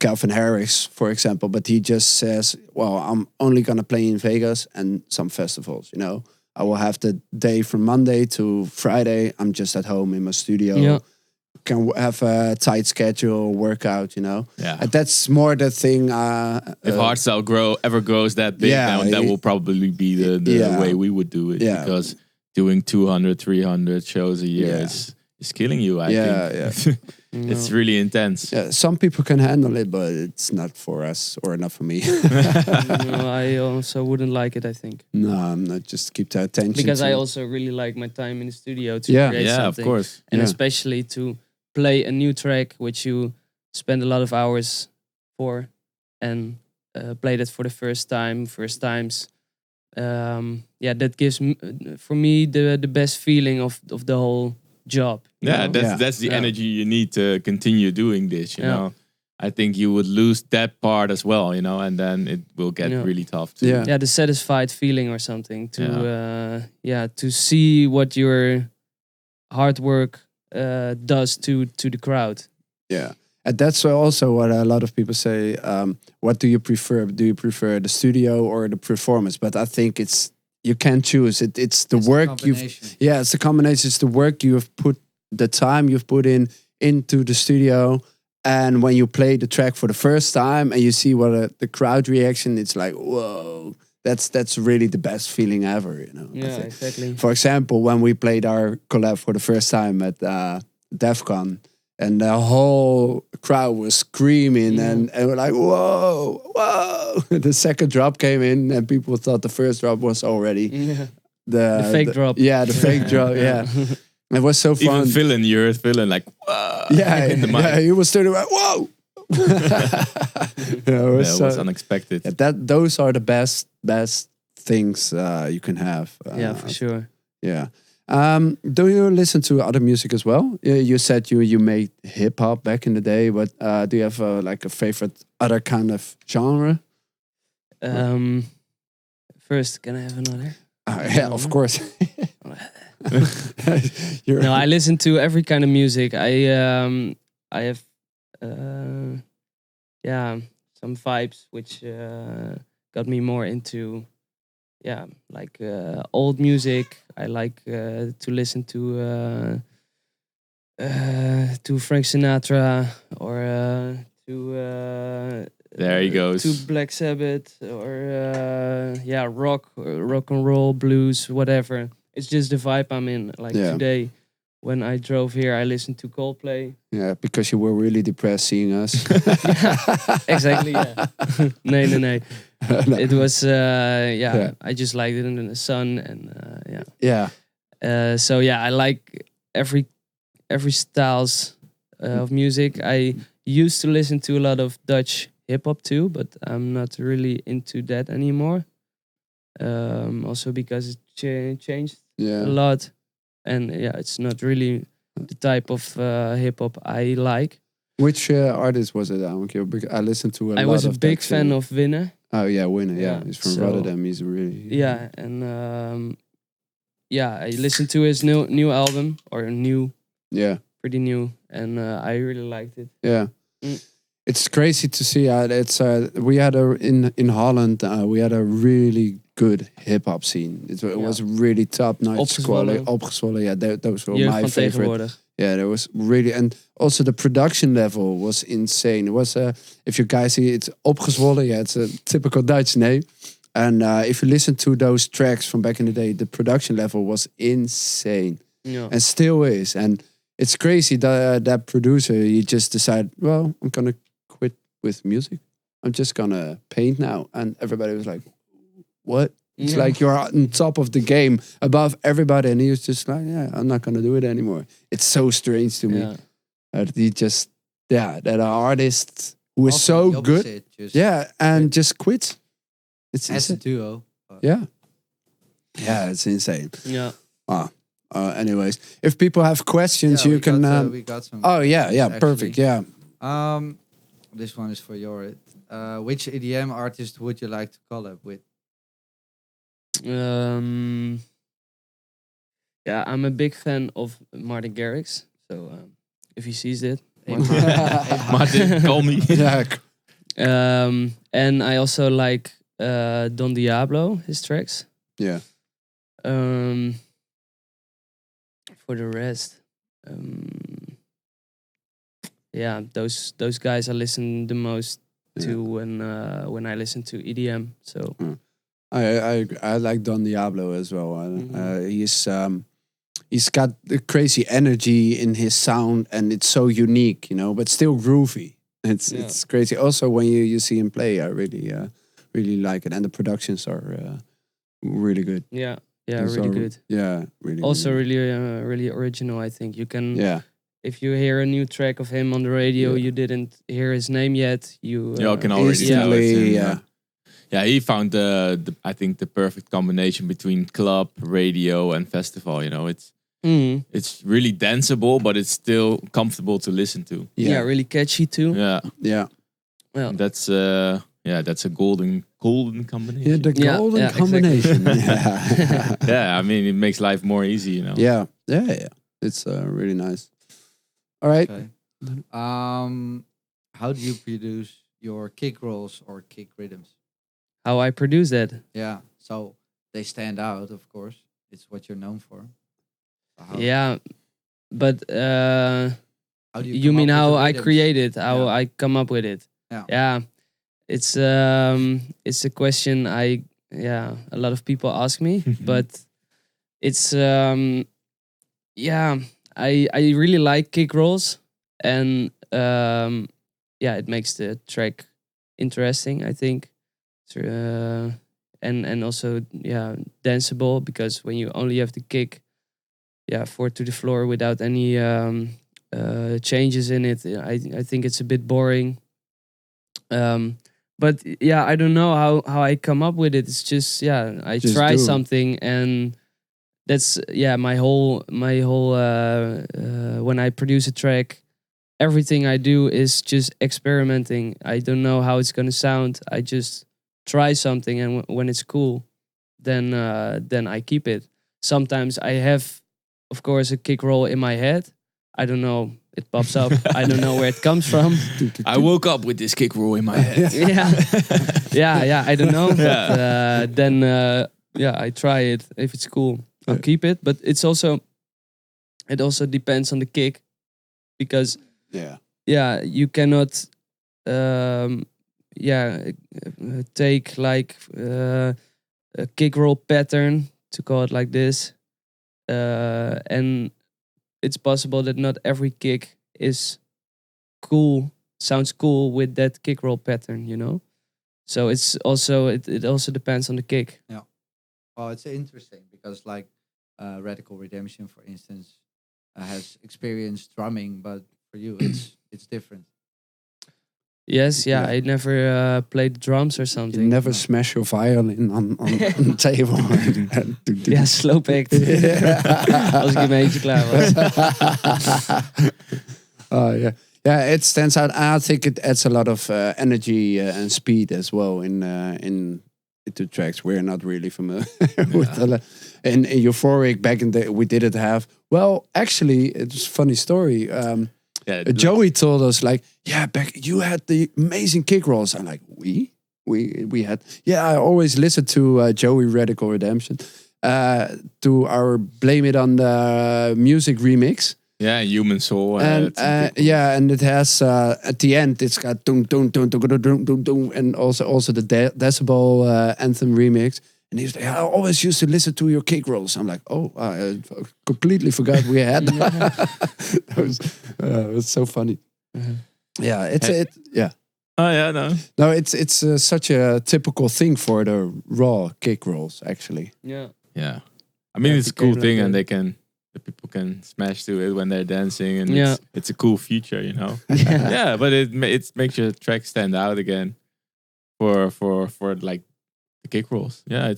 Calvin Harris, for example, but he just says, "Well, I'm only gonna play in Vegas and some festivals. You know, I will have the day from Monday to Friday. I'm just at home in my studio. Yeah. Can have a tight schedule, workout. You know, Yeah. and that's more the thing. If hardstyle ever grows that big, then that will probably be the way we would do it. Yeah. Because doing 200, 300 shows a year is killing you, I think. It's really intense. Yeah, some people can handle it, but it's not for us or not for me. No, I also wouldn't like it, I think. No, I'm not just keep the attention. Because to I it. also really like my time in the studio to Yeah. create Yeah, of something. course. And Yeah. especially to play a new track, which you spend a lot of hours for, and play that for the first times. That gives for me the best feeling of the whole job. you Yeah, know? that's the Yeah. energy you need to continue doing this, you know. I think you would lose that part as well, you know, and then it will get really tough too. Yeah. The satisfied feeling or something to to see what your hard work does to the crowd. Yeah. And that's also what a lot of people say. What do you prefer? Do you prefer the studio or the performance? But I think you can't choose. It's the work it's the combination. It's the work you've put, the time you've put into the studio. And when you play the track for the first time and you see what the crowd reaction, it's like, whoa, that's really the best feeling ever, you know. Yeah, exactly. For example, when we played our collab for the first time at DEFCON, and the whole crowd was screaming and we're like, whoa, whoa. The second drop came in and people thought the first drop was already the fake drop. Yeah, the fake drop, yeah. It was so fun. Even Philin, you heard Philin like, whoa. Yeah, in the mic. yeah, he was turning around, whoa. It was unexpected. Those are the best things you can have. For sure. Yeah. Do you listen to other music as well? You said you made hip hop back in the day, but do you have like a favorite other kind of genre? First, can I have another? Yeah, of course. No, I listen to every kind of music. I have some vibes which got me more into like old music. I like to listen to Frank Sinatra or there he goes. To Black Sabbath or rock and roll, blues, whatever. It's just the vibe I'm in. Like today, when I drove here, I listened to Coldplay. Yeah, because you were really depressed seeing us. Exactly. Yeah. No. It was I just liked it in the sun and so I like every styles of music. I used to listen to a lot of Dutch hip hop too, but I'm not really into that anymore. Also because it changed a lot, and it's not really the type of hip hop I like. Which artist was it? I listened to a lot of I was a big fan of Winne. Oh yeah, Winne. Yeah, he's from Rotterdam. He's really and I listened to his new album pretty new, and I really liked it. Yeah. It's crazy to see. We had in Holland. We had a really good hip hop scene. It was really top notch quality. Opgezwollen. Yeah, those were my favorite. Yeah, there was really, and also the production level was insane. It was if you guys see, it's Opgezwollen. Yeah, it's a typical Dutch name. And if you listen to those tracks from back in the day, the production level was insane, and still is. And it's crazy that that producer, he just decided, well, I'm gonna quit with music. I'm just gonna paint now. And everybody was like, what? It's like you're on top of the game, above everybody. And he was just like, yeah, I'm not gonna do it anymore. It's so strange to me. That he just, that an artist who is so good, just quits. It's as a duo. Yeah, it's insane. Yeah. Anyways, if people have questions, you can. We got some. Oh yeah, perfect. Yeah. This one is for Jorrit. Which EDM artist would you like to collab with? I'm a big fan of Martin Garrix. So if he sees it, Martin, call me. And I also like Don Diablo, his tracks. Yeah. For the rest, those guys I listen the most to when I listen to EDM. So I like Don Diablo as well. He's got the crazy energy in his sound, and it's so unique, but still groovy. It's crazy. Also, when you see him play, I really like it, and the productions are really good. Yeah, really good. Yeah, really. Also, really original. I think you can. Yeah. If you hear a new track of him on the radio, you didn't hear his name yet. You can already tell. Yeah, he found I think the perfect combination between club, radio, and festival. It's really danceable, but it's still comfortable to listen to. Yeah, really catchy too. Yeah. Well, that's a golden combination. Yeah, the golden combination. Exactly. I mean, it makes life more easy, Yeah. It's really nice. All right. Okay. How do you produce your kick rolls or kick rhythms? How I produce that? Yeah, so they stand out, of course. It's what you're known for. But how do you mean how I create it? How I come up with it? Yeah. It's a question a lot of people ask me, but it's I really like kick rolls, and it makes the track interesting, I think. And also danceable, because when you only have the kick forward to the floor without any changes in it, I think it's a bit boring. But I don't know how I come up with it. It's just I just try something, and that's my whole when I produce a track, everything I do is just experimenting. I don't know how it's gonna sound. I just try something, and when it's cool, then I keep it. Sometimes I have of course, a kick roll in my head. I don't know. It pops up. I don't know where it comes from. I woke up with this kick roll in my head. Yeah. I don't know. But then, I try it. If it's cool, I'll keep it. But it also depends on the kick, because you cannot take like a kick roll pattern, to call it like this, and it's possible that not every kick is cool, sounds cool with that kick roll pattern, you know. So it's also it also depends on the kick. Yeah. Well, it's interesting because like Radical Redemption, for instance, has experienced drumming, but for you it's different. Yes, I never played drums or something. You never smash your violin on the table. Ja, slow act. Als ik een beetje klaar was. Oh yeah, yeah. It stands out. I think it adds a lot of energy and speed as well into tracks. We're not really familiar with. In Euphoric back in the we didn't have. Well, actually, it's a funny story. Joey told us like, back you had the amazing kick rolls. I'm like, we had. Yeah, I always listen to Joey Radical Redemption, to our Blame It on the Music remix. Yeah, Human Soul. And and it has at the end it's got dum dum dum dum dum dum dum, and also the Decibel anthem remix. And he's like, I always used to listen to your kick rolls. I'm like, oh, I completely forgot we had that. Was so funny. Yeah, yeah. Oh yeah, no, it's such a typical thing for the raw kick rolls, actually. Yeah. I mean, it's a cool thing, and the people can smash to it when they're dancing, and it's a cool feature, you know. But it makes your track stand out again for like the kick rolls. Yeah,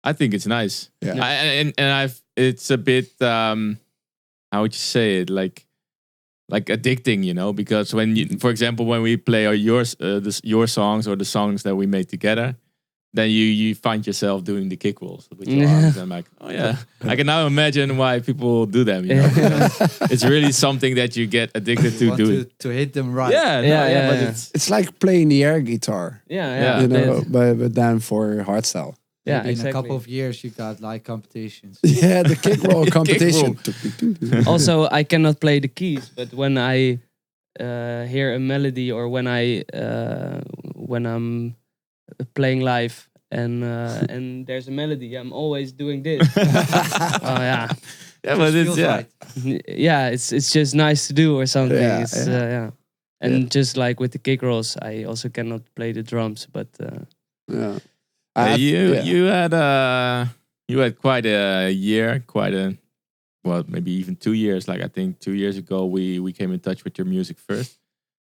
I think it's nice. Yeah, it's a bit how would you say it, like addicting, you know, because when you, for example, when we play your songs or the songs that we made together, then you find yourself doing the kick rolls with your arms. I'm like, oh yeah, I can now imagine why people do them. You know, it's really something that you get addicted to doing. To hit them right. But it's like playing the air guitar. You know, but then for hardstyle. Yeah, in a couple of years you got like competitions. Yeah, the kick roll competition. Also, I cannot play the keys, but when I hear a melody, or when I'm playing live and there's a melody, I'm always doing this. But it's just nice to do or something. And just like with the kick rolls, I also cannot play the drums, but you had quite a year, maybe even 2 years. Like I think 2 years ago we came in touch with your music first.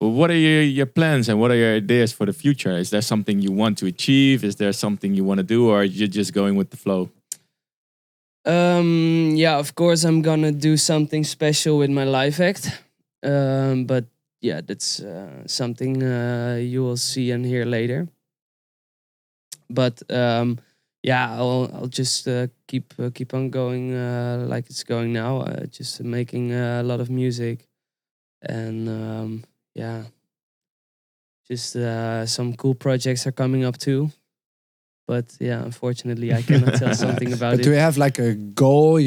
Well, what are your plans and what are your ideas for the future? Is there something you want to achieve? Is there something you want to do, or are you just going with the flow? Of course I'm gonna do something special with my live act. But yeah, that's something you will see and hear later. But I'll just keep on going like it's going now. Just making a lot of music, and just some cool projects are coming up too. But yeah, unfortunately, I cannot tell something about it. Do you have like a goal?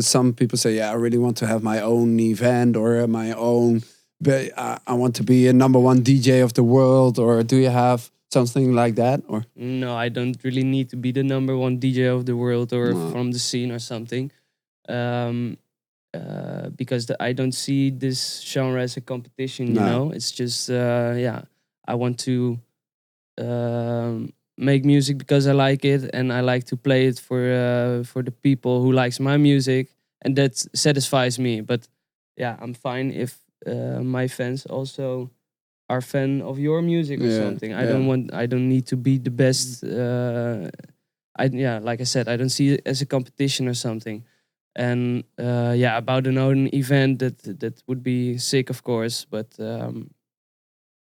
Some people say, I really want to have my own event or my own. But I want to be a #1 DJ of the world. Or do you have something like that? Or no, I don't really need to be the #1 DJ of the world or from the scene or something. Because I don't see this genre as a competition. You know, it's just I want to make music because I like it, and I like to play it for the people who likes my music, and that satisfies me. But yeah, I'm fine if my fans also are fan of your music or something. I don't need to be the best. Like I said, I don't see it as a competition or something. And about an own event, that would be sick, of course. But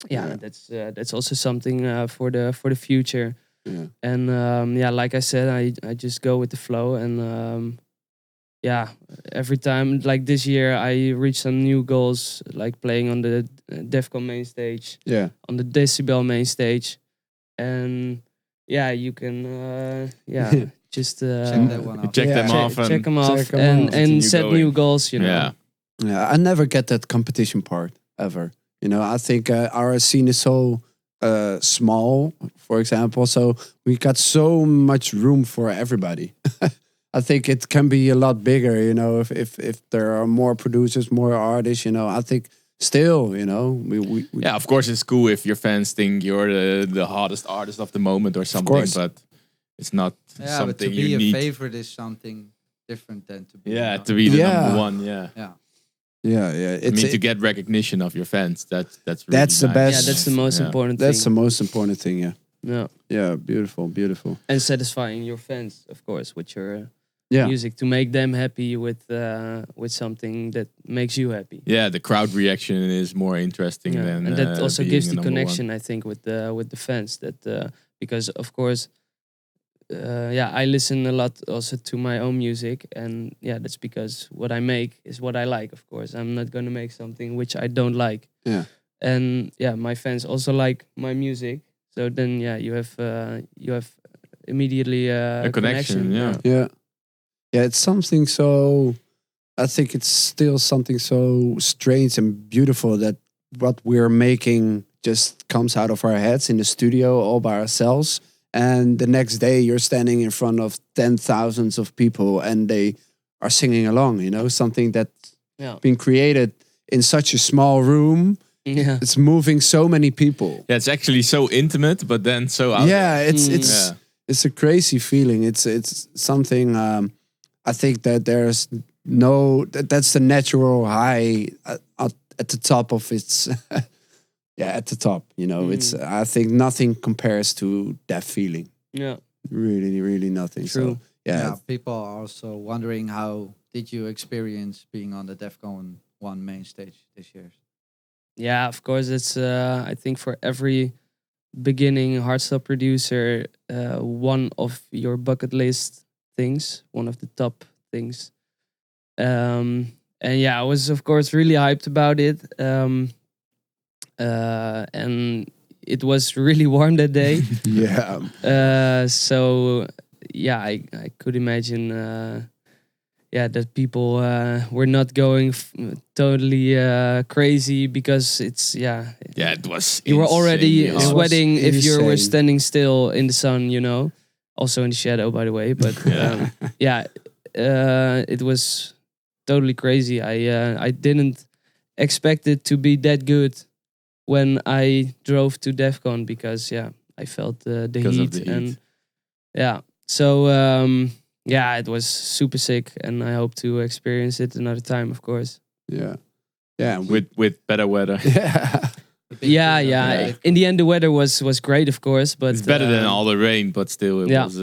that's also something for the future. Yeah. And like I said, I just go with the flow, and yeah, every time, like this year, I reached some new goals, like playing on the Defcon main stage, Yeah. on the Decibel main stage, and yeah, you can just Check that one out. Check them off and check them off check 'em and off. Continue set going. new goals. You know. Yeah. Yeah, I never get that competition part ever. You know, I think our scene is so small, for example, so we got so much room for everybody. I think it can be a lot bigger, you know, if there are more producers, more artists, you know. I think still, you know, we Yeah, of course it's cool if your fans think you're the hottest artist of the moment or something, course. but it's not Yeah, but to something be you a need. favorite is something different than to be. To be the Yeah. number one. Yeah. yeah, I mean, to get recognition of your fans, that's really That's the nice. best. Yeah, that's the most Yeah. important that's the thing. most important thing. Yeah, Yeah, yeah, beautiful, beautiful. and satisfying your fans, of course, with your Yeah, music to make them happy with something that makes you happy. Yeah, the crowd reaction is more interesting Yeah, than and that also being gives a the number connection, one. I think, with the fans. That because of course, I listen a lot also to my own music, and yeah, that's because what I make is what I like. Of course, I'm not gonna make something which I don't like. Yeah. And yeah, my fans also like my music, so then yeah, you have immediately A connection, yeah. yeah, yeah. It's something so. I think it's still something so strange and beautiful that what we're making just comes out of our heads in the studio all by ourselves. And the next day you're standing in front of 10,000s of people and they are singing along, you know, something that's Yeah. been created in such a small room. Yeah. It's moving so many people. Yeah, it's actually so intimate, but then so out Yeah, it's Yeah. it's a crazy feeling. It's something I think that there's that's the natural high at the top of its yeah, at the top, you know. It's I think nothing compares to that feeling. Yeah. Really, really nothing. True. So yeah, People are also wondering, how did you experience being on the Defcon 1 main stage this year? Yeah, of course. It's I think for every beginning hardstyle producer, one of your bucket list things, one of the top things. And yeah, I was of course really hyped about it. And it was really warm that day. yeah, So yeah, I could imagine that people were not going totally crazy because it's Yeah, it was you were already insanely hot. sweating if you were insane. standing still in the sun, you know. Also in the shadow, by the way. But it was totally crazy. I didn't expect it to be that good when I drove to Defcon because I felt the Because of heat, the heat. and so it was super sick, and I hope to experience it another time, of course. yeah, yeah. with better weather. Yeah, Yeah. In the end, the weather was great, of course, but It's better than all the rain, but still it Yeah. was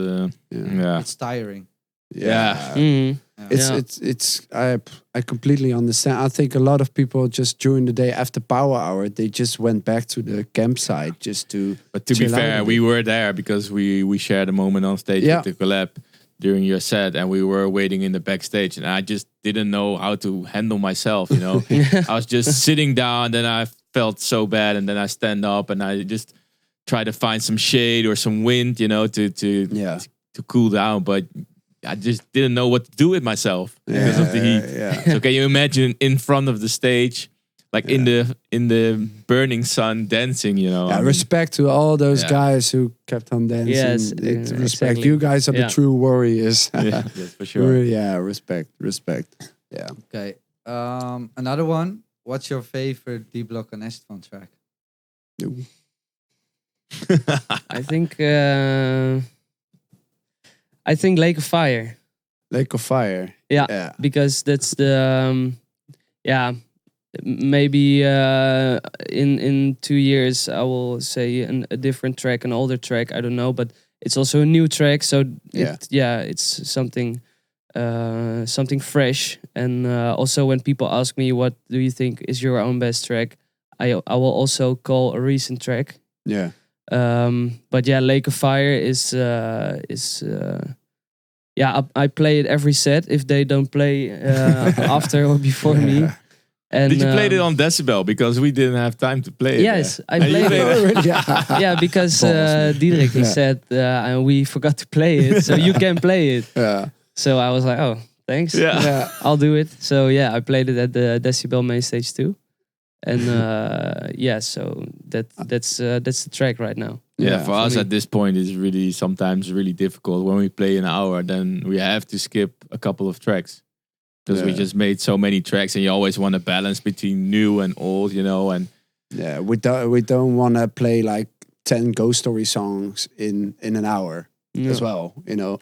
yeah, It's tiring. yeah. Mhm. It's I completely understand. I think a lot of people just during the day after power hour they just went back to the campsite just to. But to be chill out fair, a we bit. were there because we shared a moment on stage Yeah. with the Collab during your set, and we were waiting in the backstage, and I just didn't know how to handle myself. You know, I was just sitting down, then I felt so bad, and then I stand up, and I just try to find some shade or some wind, you know, to cool down, but I just didn't know what to do with myself because of the heat. Yeah, So can you imagine in front of the stage, like in the burning sun, dancing? You know, yeah, respect to all those Yeah. guys who kept on dancing. Yes, Respect. exactly. You guys are the true warriors. yeah, that's for sure. Yeah, respect. Yeah. Okay. Another one. What's your favorite D-Block and Estvan track? I think Lake of Fire. Lake of Fire. Yeah, Yeah. because that's the maybe in 2 years I will say a different track, an older track. I don't know, but it's also a new track, so it's something something fresh. And also when people ask me what do you think is your own best track, I will also call a recent track. Yeah. But yeah, Lake of Fire is yeah, I play it every set if they don't play after or before me. And, did you play it on decibel? Because we didn't have time to play it. Yes, I played it. Yeah, because Diederik, he said we forgot to play it, so you can play it. Yeah. So I was like, oh, thanks. Yeah. I'll do it. So yeah, I played it at the Decibel main stage too. And so that's the track right now. Yeah, for us me. at this point, it's really sometimes really difficult. When we play an hour, then we have to skip a couple of tracks. Because we just made so many tracks, and you always want a balance between new and old, you know. And yeah, we don't want to play like 10 Ghost Story songs in an hour as well. You know,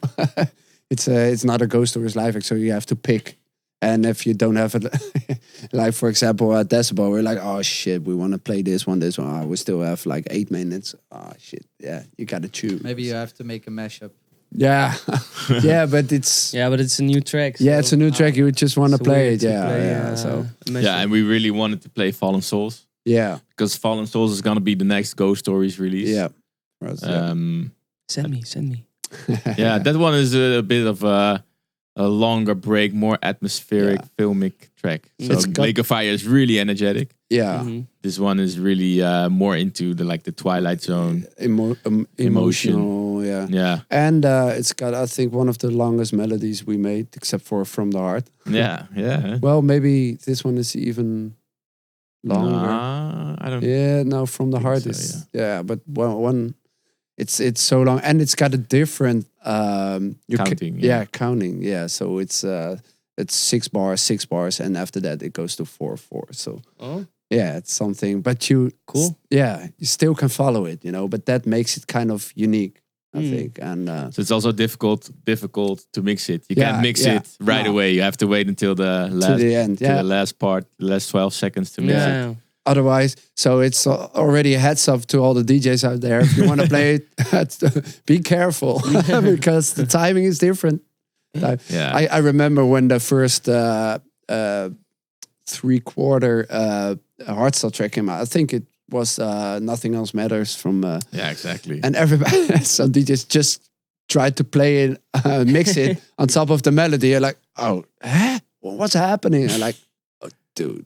it's not a Ghost Stories live act, so you have to pick. And if you don't have it, like for example at Decibel, we're like, oh shit, we want to play this one. Oh, we still have like 8 minutes. Oh shit, yeah, you gotta choose. Maybe you have to make a mashup. Yeah, yeah, but it's a new track. So it's a new track. You just want to play it. So and we really wanted to play Fallen Souls. Yeah, because Fallen Souls is gonna be the next Ghost Stories release. Yeah, send me. Yeah, that one is a bit of a longer break, more atmospheric, filmic track. So Lake of Fire is really energetic. Yeah, this one is really more into the Twilight Zone, emotional. Yeah, and it's got, I think, one of the longest melodies we made, except for From the Heart. Yeah. Well, maybe this one is even longer. I don't. Yeah, no, From the Heart is but one. It's so long, and it's got a different counting. Counting. Yeah, so it's 6 bars, and after that it goes to 4/4. So yeah, it's something. But you you still can follow it, you know. But that makes it kind of unique, I think. And so it's also difficult to mix it. You can't mix it right away. You have to wait until the last part, the last 12 seconds to mix it. Otherwise, so it's already a heads up to all the DJs out there. If you want to play it, be careful because the timing is different. I remember when the first 3/4 hardstyle track came out. I think it was Nothing Else Matters from exactly. And everybody, some DJs just tried to play it, mix it on top of the melody. You're like, oh, what's happening? I'm like, oh, dude.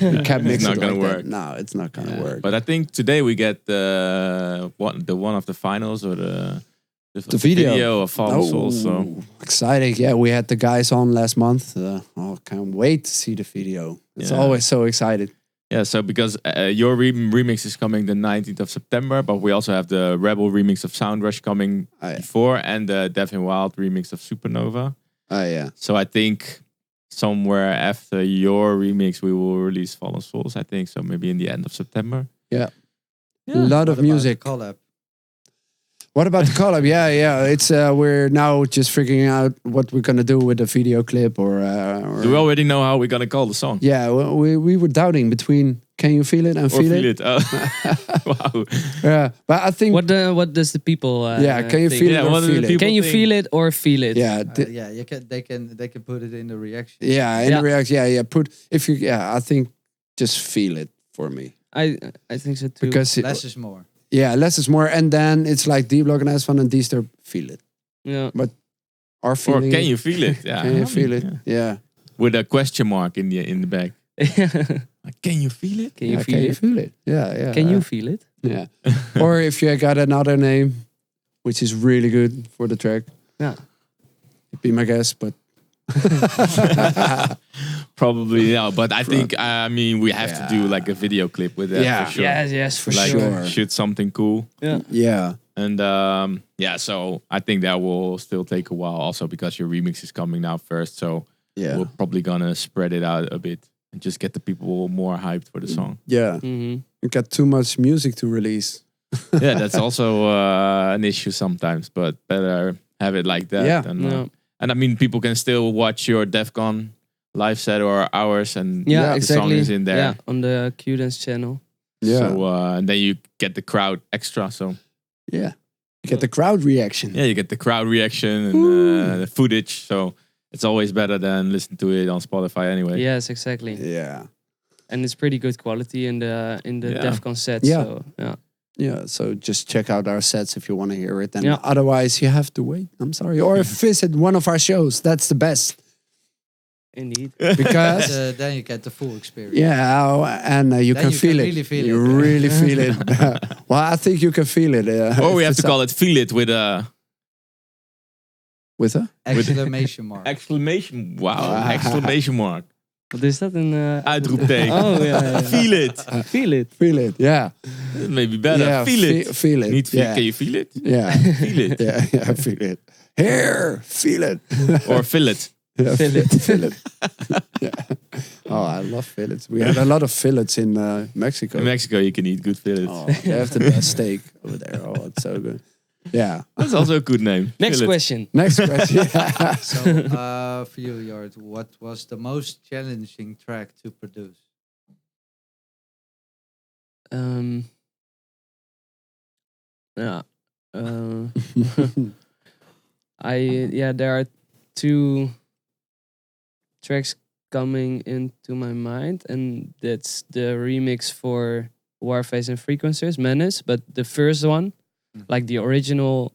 You can't mix it's not it gonna like work. That. No, it's not gonna work. But I think today we get the one of the finals or the video of Fallen Souls. So exciting! Yeah, we had the guys on last month. Can't wait to see the video. It's always so excited. Yeah, so because your remix is coming the 19th of September, but we also have the Rebel remix of Soundrush coming before, and the Deaf and Wild remix of Supernova. So I think somewhere after your remix, we will release Fallen Souls, I think. So maybe in the end of September. Yeah. A lot of music. Collab. What about the collab? Yeah. It's we're now just figuring out what we're gonna do with the video clip or do we already know how we're gonna call the song? Yeah, well, we were doubting between Can You Feel It and Feel It. Oh. Wow. Yeah, but I think what does the people can you feel it or feel it? Can you feel it or feel it? Yeah, they can put it in the reaction. Yeah, in the reaction. Yeah. I think just feel it for me. I think so too. Because less is more. Yeah, less is more, and then it's like D-Block and S1 and D-Sturb feel it. Yeah, but our feeling. Or can you feel it? Yeah, can you feel it? Yeah, with a question mark in the back. Like, can you feel it? Can you feel it? Yeah. Can you feel it? Yeah. Or if you got another name, which is really good for the track. Yeah. Be my guess, but probably no. But I think we have to do like a video clip with that. For sure. Yes, for like, sure. Shoot something cool. Yeah. And so I think that will still take a while, also because your remix is coming now first. So we're probably gonna spread it out a bit and just get the people more hyped for the song. Yeah, you got too much music to release. Yeah, that's also an issue sometimes, but better have it like that. Yeah. And I mean, people can still watch your DEF CON live set or ours, and exactly. the song is in there. Yeah, on the Q-Dance channel. Yeah. So and then you get the crowd extra. So you get the crowd reaction. Yeah, you get the crowd reaction and the footage. So it's always better than listen to it on Spotify anyway. Yes, exactly. Yeah. And it's pretty good quality in the DEF CON set. Yeah. So, Yeah, so just check out our sets if you want to hear it. And Yeah. otherwise, you have to wait. I'm sorry. Or visit one of our shows. That's the best. Indeed. Because, Then you get the full experience. yeah, and you Then can you feel can it. really feel you it. really feel it. Well, I think you can feel it. Or we have to call it feel it with a With a? Exclamation mark. exclamation. Wow, exclamation mark. Wat is dat? Een Uitroepteken. Oh ja. Feel it. Feel it. Feel it, yeah. Maybe better. Yeah, feel it. Feel it. Niet feel, yeah. can you feel it? Yeah. Feel it. Yeah, feel it. Here, feel it. Or fill it. Yeah, Feel it. Feel it. Yeah. Oh, I love fillets. We had a lot of fillets in Mexico. In Mexico, you can eat good fillets. Oh, they have the best steak over there. Oh, it's so good. Yeah. That's also a good name. Next Fillet. question. Next question. Yeah. So, for you, Jort, what was the most challenging track to produce? Yeah. There are two tracks coming into my mind, and that's the remix for Warface and Frequencers, Menace. But the first one, like the original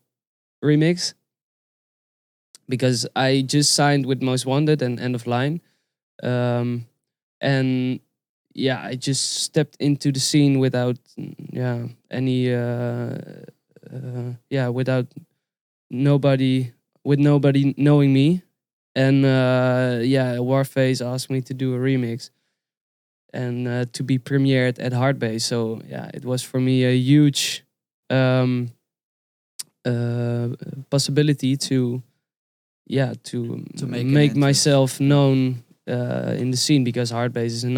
remix, because I just signed with Most Wanted and End of Line, and I just stepped into the scene without any without nobody knowing me. And Warface asked me to do a remix and to be premiered at Hardbase. So it was for me a huge possibility to make an myself known in the scene, because Hardbase is a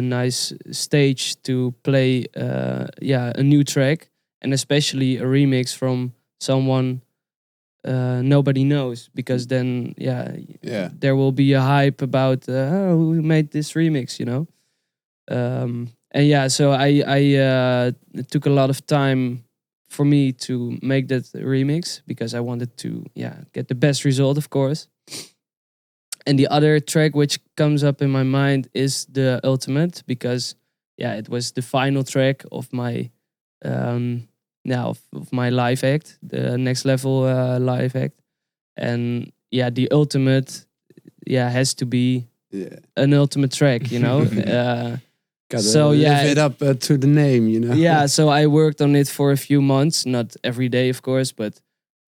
nice stage to play a new track, and especially a remix from someone nobody knows, because then there will be a hype about who made this remix, you know. So I took a lot of time for me to make that remix, because I wanted to get the best result, of course. And the other track which comes up in my mind is the Ultimate, because it was the final track of my of my live act, the Next Level live act. And the Ultimate has to be an ultimate track, you know. Live it up to the name, you know. So I worked on it for a few months, not every day, of course, but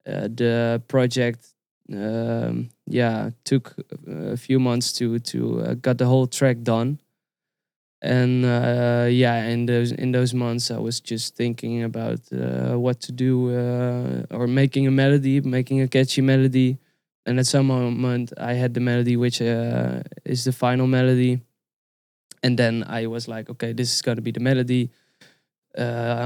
the project took a few months to got the whole track done. And in those months I was just thinking about what to do, or making a catchy melody. And at some moment I had the melody which is the final melody. And then I was like, okay, this is going to be the melody.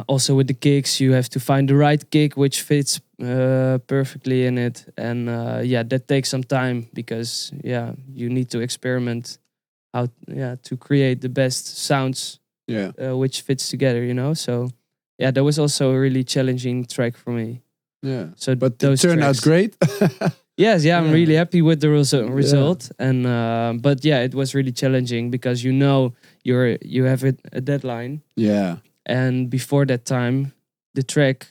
Also with the kicks, you have to find the right kick which fits perfectly in it. And that takes some time, because you need to experiment how to create the best sounds which fits together, you know. So that was also a really challenging track for me. So but those it turned out great. Yes, I'm really happy with the result. And but it was really challenging, because you have a deadline. And before that time, the track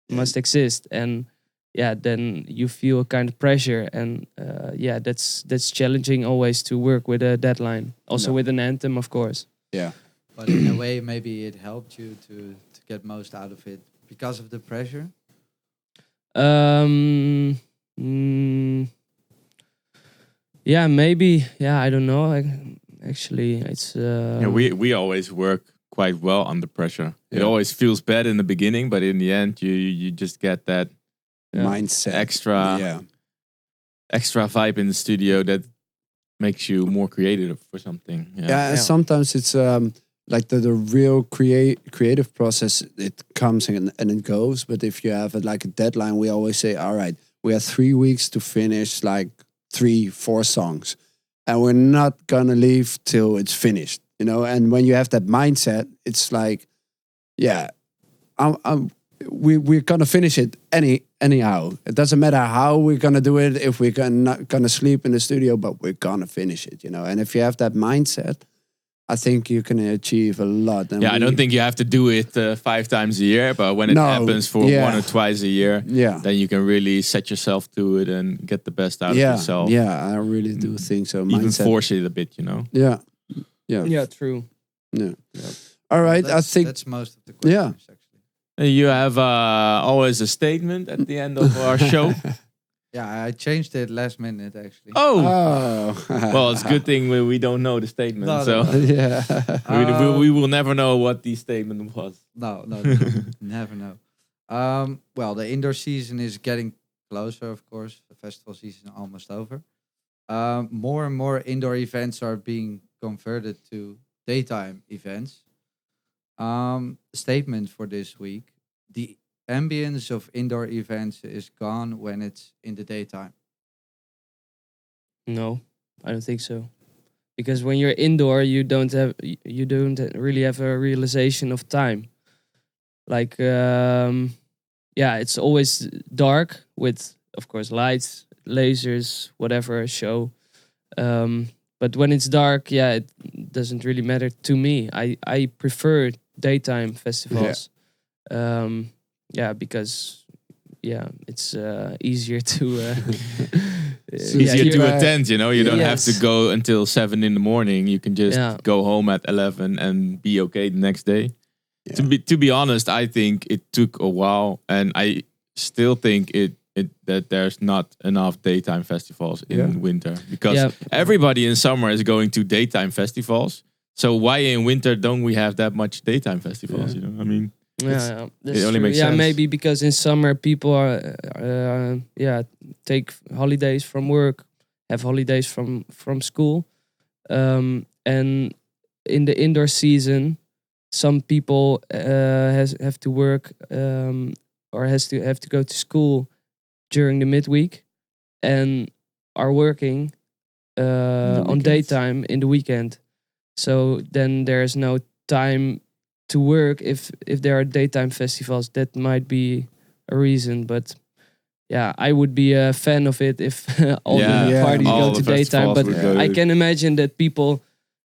must exist, and then you feel a kind of pressure, and that's challenging always to work with a deadline. Also with an anthem, of course. But in a way, maybe it helped you to get most out of it because of the pressure. Maybe. I don't know. Actually, it's. We always work quite well under pressure. It always feels bad in the beginning, but in the end, you just get that mindset, extra vibe in the studio that makes you more creative for something. And sometimes it's like the real creative process. It comes and it goes. But if you have like a deadline, we always say, all right, we have 3 weeks to finish like 3-4 songs, and we're not gonna leave till it's finished. You know, and when you have that mindset, it's like, we're gonna finish it anyhow. It doesn't matter how we're gonna do it, if we're not gonna sleep in the studio, but we're gonna finish it, you know. And if you have that mindset, I think you can achieve a lot. And I don't think you have to do it 5 times a year, but when it happens for 1 or twice a year, then you can really set yourself to it and get the best out of yourself. Yeah, I really do think so. Even force it a bit, you know? Yeah. Yeah, true. Yeah. All right, I think that's most of the questions, actually. You have always a statement at the end of our show. Yeah, I changed it last minute, actually. Oh. Well, it's a good thing we don't know the statement. No. Yeah. We will never know what the statement was. No, never know. Well, the indoor season is getting closer, of course. The festival season is almost over. More and more indoor events are being converted to daytime events. Statement for this week. The ambience of indoor events is gone when it's in the daytime. No, I don't think so. Because when you're indoor, you don't really have a realization of time. Like, it's always dark with, of course, lights, lasers, whatever show. But when it's dark, it doesn't really matter to me. I prefer daytime festivals. Because it's easier to easier to attend. You know, you don't have to go until 7 in the morning. You can just go home at 11 and be okay the next day. Yeah. To be honest, I think it took a while, and I still think that there's not enough daytime festivals in winter, because everybody in summer is going to daytime festivals. So why in winter don't we have that much daytime festivals? You know, I mean. It only makes sense. Maybe because in summer people are take holidays from work, have holidays from school, and in the indoor season, some people have to work or have to go to school during the midweek, and are working on daytime in the weekend. So then there's no time to work if there are daytime festivals. That might be a reason, but I would be a fan of it if all the parties go to daytime. But I can imagine that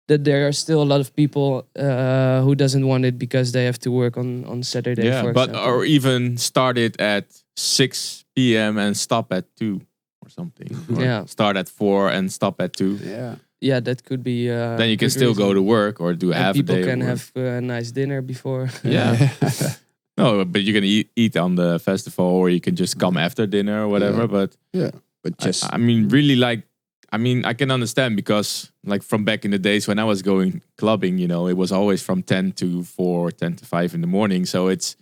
there are still a lot of people who doesn't want it because they have to work on Saturday. For example. Or even start it at 6 p.m. and stop at 2 or something. Or start at 4 and stop at 2. Yeah, that could be. Then you can still go to work or do half a day. People can have a nice dinner before. No, but you can eat on the festival, or you can just come after dinner or whatever. But just I mean, really, I can understand, because like from back in the days when I was going clubbing, you know, it was always from 10 to 4, 10 to 5 in the morning. So it's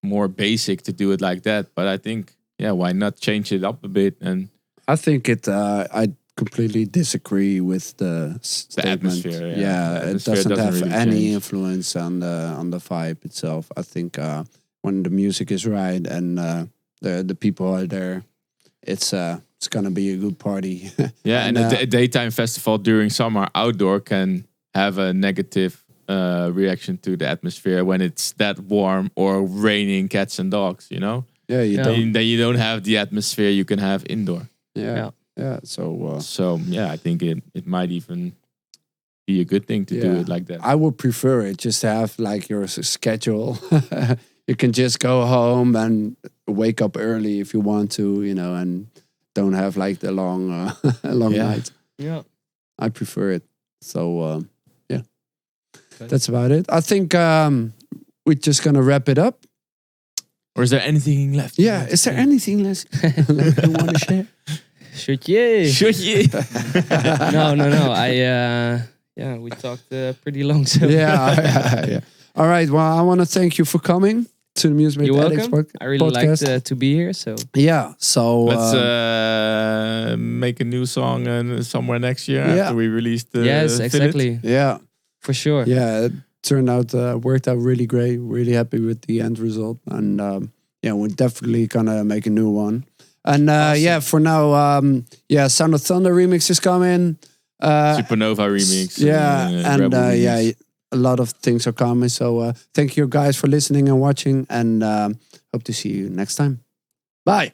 more basic to do it like that. But I think, why not change it up a bit? And I think I completely disagree with the statement. Atmosphere. It doesn't have really any influence on the vibe itself. I think when the music is right and the people are there, it's gonna be a good party. and a daytime festival during summer outdoor can have a negative reaction to the atmosphere when it's that warm or raining cats and dogs. You know. Then you don't have the atmosphere you can have indoor. So I think it might even be a good thing to do it like that. I would prefer it just to have like your schedule. You can just go home and wake up early if you want to, you know, and don't have like the long night. Yeah, I prefer it. So that's about it. I think we're just gonna wrap it up. Or is there anything left? Yeah, is there anything left you want to share? Should you? No. We talked pretty long. So. Yeah. All right. Well, I want to thank you for coming to the Made Addictz podcast. I really liked to be here. So let's make a new song somewhere next year after we release the. Yes, exactly. Yeah, for sure. Yeah, it turned out worked out really great. Really happy with the end result, and we're definitely gonna make a new one. And awesome. For now, Sound of Thunder remix is coming. Supernova remix. A lot of things are coming. So thank you guys for listening and watching, and hope to see you next time. Bye.